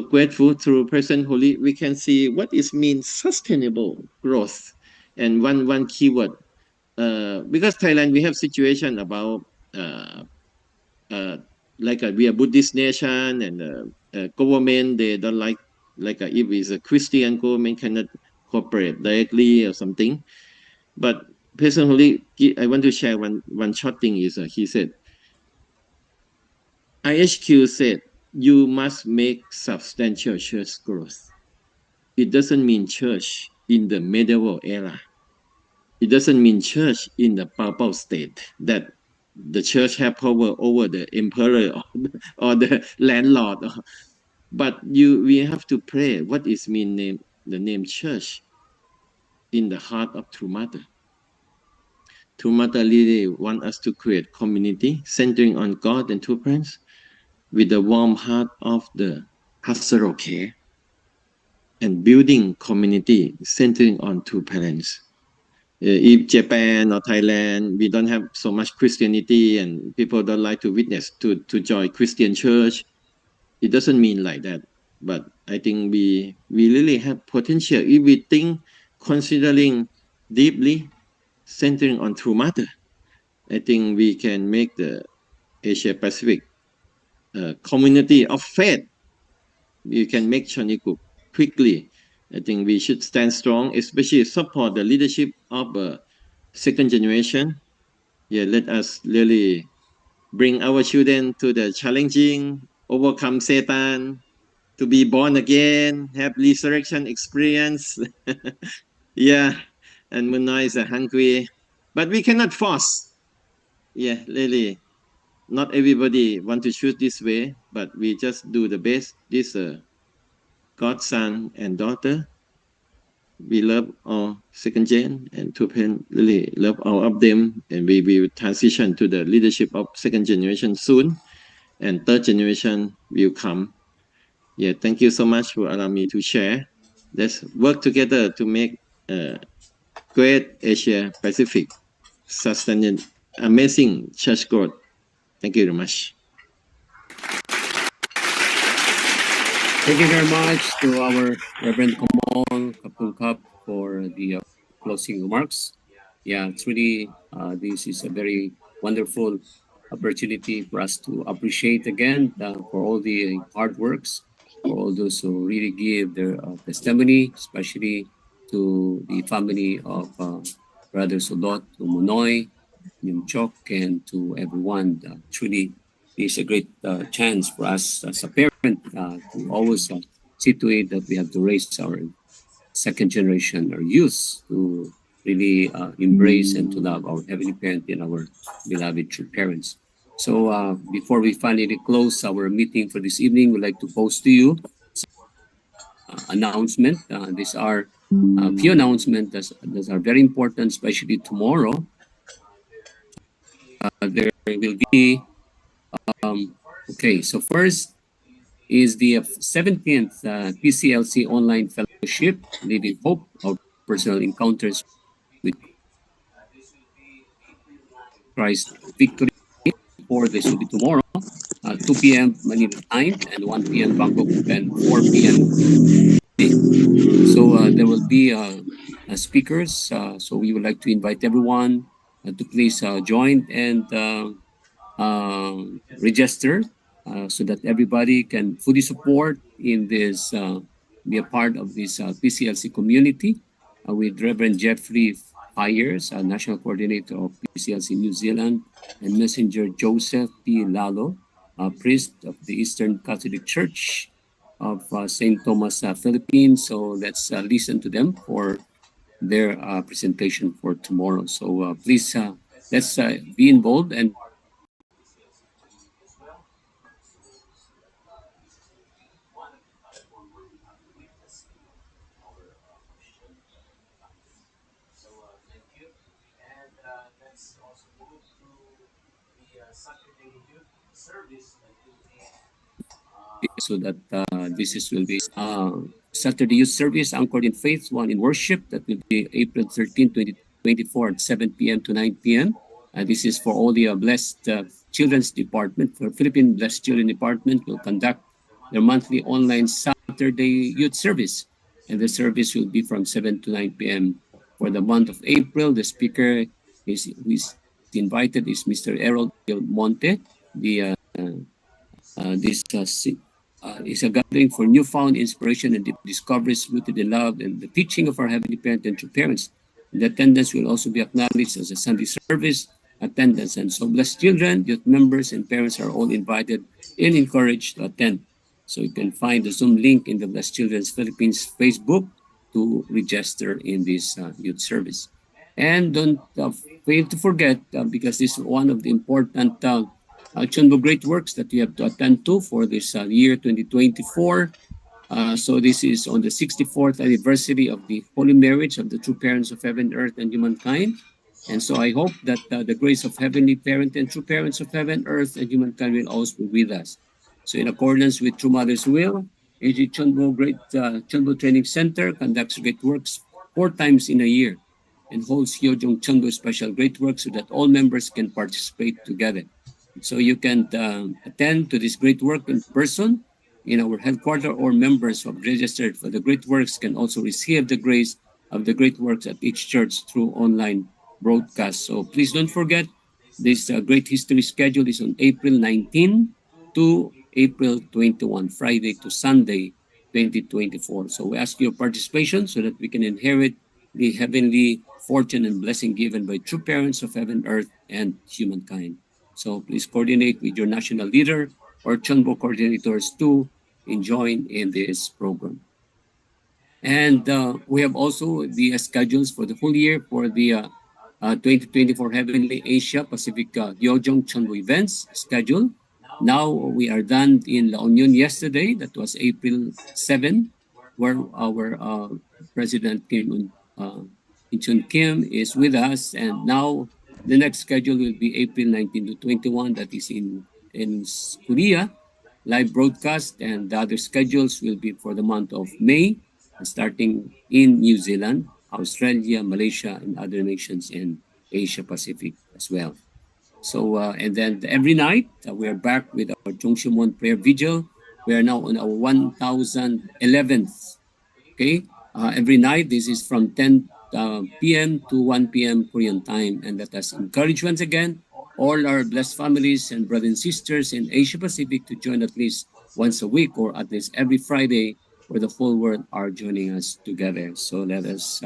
grateful through President Holy. We can see what is means sustainable growth, and one keyword. Because Thailand we have situation about uh, uh, like we are Buddhist nation, and government they don't like if it's a Christian government cannot cooperate directly or something. But personally, I want to share one short thing is he said IHQ said you must make substantial church growth. It doesn't mean church in the medieval era. It doesn't mean church in the papal state that the church have power over the emperor or the landlord. But we have to pray what is mean name the name church in the heart of True Mother. True Mother really want us to create community centering on God and two parents with the warm heart of the pastoral care, and building community centering on two parents. If Japan or Thailand, we don't have so much Christianity and people don't like to witness to join Christian church, it doesn't mean like that. But I think we really have potential if we think considering deeply, centering on True Mother. I think we can make the Asia Pacific community of faith. You can make Choniku quickly I think we should stand strong, especially support the leadership of second generation. Yeah, let us really bring our children to the challenging, overcome Satan, to be born again, have resurrection experience. Yeah, and Munna is hungry, but we cannot force. Yeah, really, not everybody want to choose this way, but we just do the best. This godson and daughter, we love our second gen, and Tupen really love all of them, and we will transition to the leadership of second generation soon, and third generation will come. Yeah, thank you so much for allowing me to share. Let's work together to make great Asia Pacific sustained amazing church growth. Thank you very much. Thank you very much to our Reverend Kamal Kapung Kap for the closing remarks. Yeah, truly, this is a very wonderful opportunity for us to appreciate again for all the hard works, for all those who really give their testimony, especially to the family of Brother Sodot, to Monoy, Nim Chok, and to everyone. Truly, it's a great chance for us as a parent to always see to it that we have to raise our second generation or youth to really embrace and to love our heavenly parent and our beloved true parents. So before we finally close our meeting for this evening, we'd like to post to you announcement. These are a few announcements that are very important, especially tomorrow. There will be okay. So first is the 17th PCLC Online Fellowship, Living Hope, our personal encounters with Christ Victory. For this will be tomorrow, 2 p.m. Manila time and 1 p.m. Bangkok and 4 p.m. So there will be speakers. So we would like to invite everyone to please join and register so that everybody can fully support in this, be a part of this PCLC community with Reverend Jeffrey Fires, National Coordinator of PCLC New Zealand, and Messenger Joseph P. Lalo, priest of the Eastern Catholic Church of St. Thomas, Philippines. So let's listen to them for their presentation for tomorrow. So please let's be involved and so that this is will be Saturday Youth Service anchored in faith, one in worship. That will be April 13, 2024 at 7 p.m. to 9 p.m. This is for all the Blessed Children's Department. For Philippine Blessed Children Department will conduct their monthly online Saturday Youth Service. And the service will be from 7 to 9 p.m. For the month of April, the speaker who is invited is Mr. Errol Del Monte, the this is a gathering for newfound inspiration and deep discoveries rooted in love and the teaching of our Heavenly Parent and true parents. The attendance will also be acknowledged as a Sunday service attendance. And so blessed children, youth members, and parents are all invited and encouraged to attend. So you can find the Zoom link in the Blessed Children's Philippines Facebook to register in this youth service. And don't fail to forget, because this is one of the important CheonBo Great Works that we have to attend to for this year 2024. So this is on the 64th anniversary of the holy marriage of the true parents of heaven, earth, and humankind. And so I hope that the grace of heavenly parent and true parents of heaven, earth, and humankind will always be with us. So in accordance with True Mother's will, AG CheonBo Training Center conducts great works 4 times in a year and holds Hyojong CheonBo special great works so that all members can participate together. So you can attend to this great work in person in our headquarters, or members who have registered for the great works can also receive the grace of the great works at each church through online broadcast. So please don't forget, this great history schedule is on April 19 to April 21, Friday to Sunday. 2024. So we ask your participation so that we can inherit the heavenly fortune and blessing given by true parents of heaven, earth, and humankind. So please coordinate with your national leader or CheonBo coordinators to join in this program. And we have also the schedules for the whole year for the 2024 Heavenly Asia Pacific Yeojong Chunbo events schedule. Now we are done in La Union yesterday. That was April 7, where our President Chun Kim is with us. And now the next schedule will be April 19 to 21. That is in Korea live broadcast, and the other schedules will be for the month of May, starting in New Zealand, Australia, Malaysia, and other nations in Asia Pacific as well. So, and then every night, we are back with our Chongshimon prayer vigil. We are now on our 1011th. Okay, every night, this is from 10 p.m. to 1 p.m. Korean time. And let us encourage once again all our blessed families and brothers and sisters in Asia Pacific to join at least once a week or at least every Friday, where the whole world are joining us together. So let us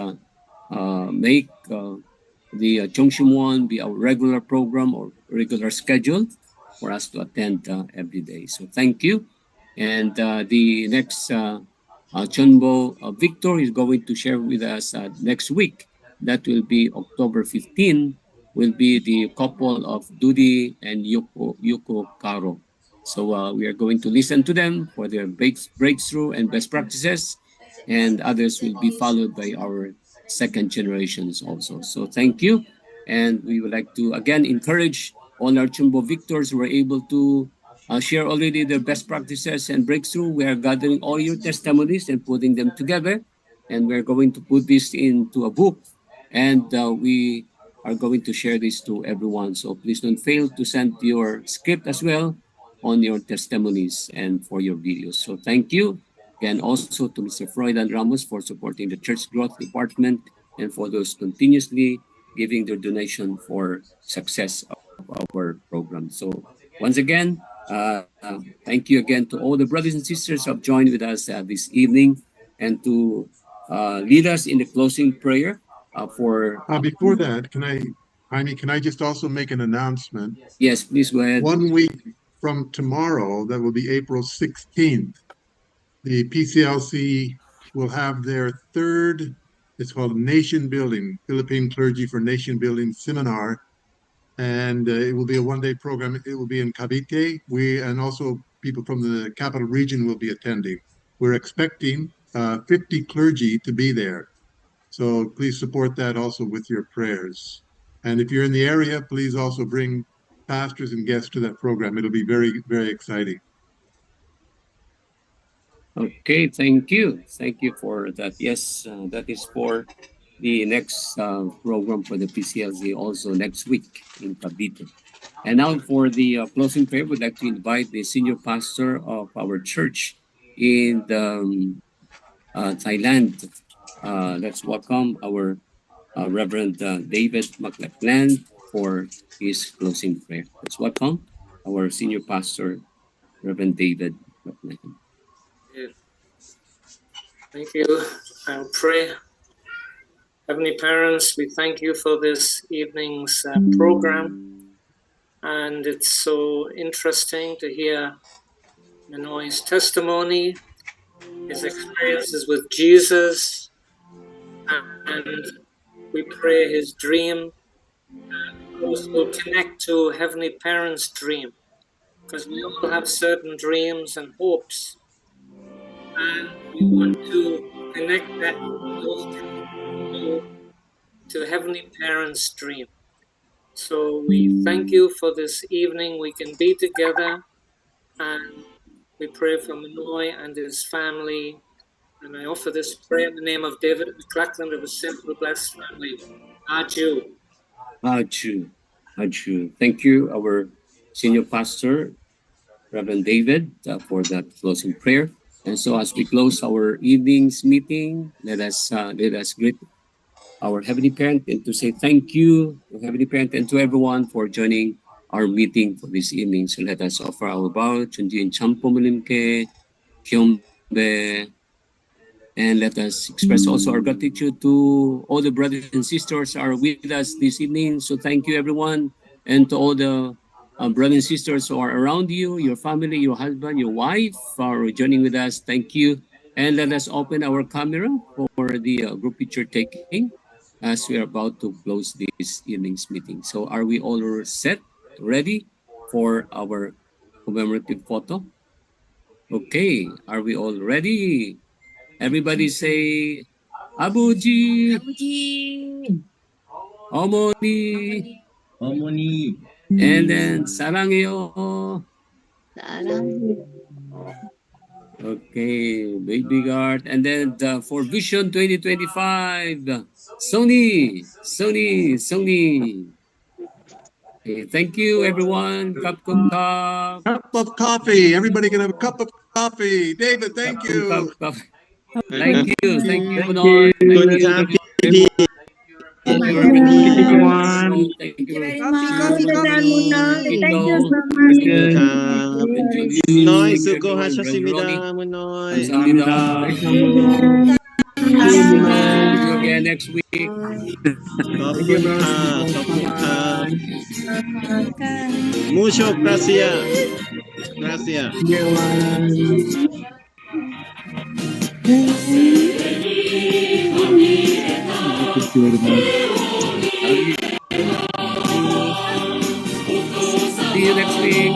make the Chongshimon be our regular program or regular schedule for us to attend every day. So thank you. And the next CheonBo Victor is going to share with us next week. That will be October 15, will be the couple of Dudi and Yuko Karo. So we are going to listen to them for their breakthrough and best practices, and others will be followed by our second generations also. So thank you. And we would like to again encourage all our Chumbo victors who were able to share already their best practices and breakthrough. We are gathering all your testimonies and putting them together. And we're going to put this into a book. And we are going to share this to everyone. So please don't fail to send your script as well on your testimonies and for your videos. So thank you. And also to Mr. Freud and Ramos for supporting the Church Growth Department and for those continuously giving their donation for success of our program. So once again, thank you again to all the brothers and sisters who have joined with us this evening and to lead us in the closing prayer for. Before that, Jaime, can I just also make an announcement? Yes, please go ahead. 1 week from tomorrow, that will be April 16th, the PCLC will have their third, it's called Nation Building, Philippine Clergy for Nation Building Seminar. And it will be a one-day program. It will be in Cavite. And also people from the capital region will be attending. We're expecting 50 clergy to be there. So please support that also with your prayers. And if you're in the area, please also bring pastors and guests to that program. It'll be very, very exciting. Okay, thank you. Thank you for that. Yes, that is for the next program for the PCLZ also next week in Cavite. And now for the closing prayer, we'd like to invite the senior pastor of our church in Thailand. Let's welcome our Reverend David McLachlan for his closing prayer. Let's welcome our senior pastor, Reverend David McLachlan. Thank you. I'll pray. Heavenly Parents, we thank you for this evening's program. And it's so interesting to hear Manoy's testimony, his experiences with Jesus, and we pray his dream also connect to Heavenly Parents' dream, because we all have certain dreams and hopes, and we want to connect those to Heavenly Parents' dream. So we thank you for this evening. We can be together, and we pray for Manoy and his family. And I offer this prayer in the name of David McLachlan of the Simple Blessed Family. Adieu. Adieu. Adieu. Thank you, our senior pastor, Reverend David, for that closing prayer. And so, as we close our evening's meeting, let us greet our Heavenly Parent and to say thank you to Heavenly Parent and to everyone for joining our meeting for this evening. So let us offer our bow, Chunjin Champo Mulimke, CheonBo And let us express also our gratitude to all the brothers and sisters are with us this evening. So thank you, everyone, and to all the brothers and sisters who are around you, your family, your husband, your wife, are joining with us. Thank you. And let us open our camera for the group picture taking as we are about to close this evening's meeting. So are we all set, ready for our commemorative photo? Okay, are we all ready? Everybody say, Abuji, Omoni, Harmony. and then Sarangyo. Okay, Baby Guard. And then for Vision 2025, Sony. Okay, thank you, everyone. Cup. Cup of coffee. Everybody can have a cup of coffee. David, thank Cup. you. Thank you, Thank Benoit. you. Thank you, PD. Thank you, Thank you, everyone. everyone. Thank Thank you you, very Coffee, much, coffee, Brother coffee. Munoy. Thank you so Thank much. Thank you. you. and Julius. Munoy, Thank you, everyone. Brother Ronnie. 수고하셨습니다. 무노이. 감사합니다. 감사합니다. CheonBo. See you again next week. Thank you, bro. 거pun카, 거pun카. 무쇼, gracias. Everyone. Thank you very much. See you next week.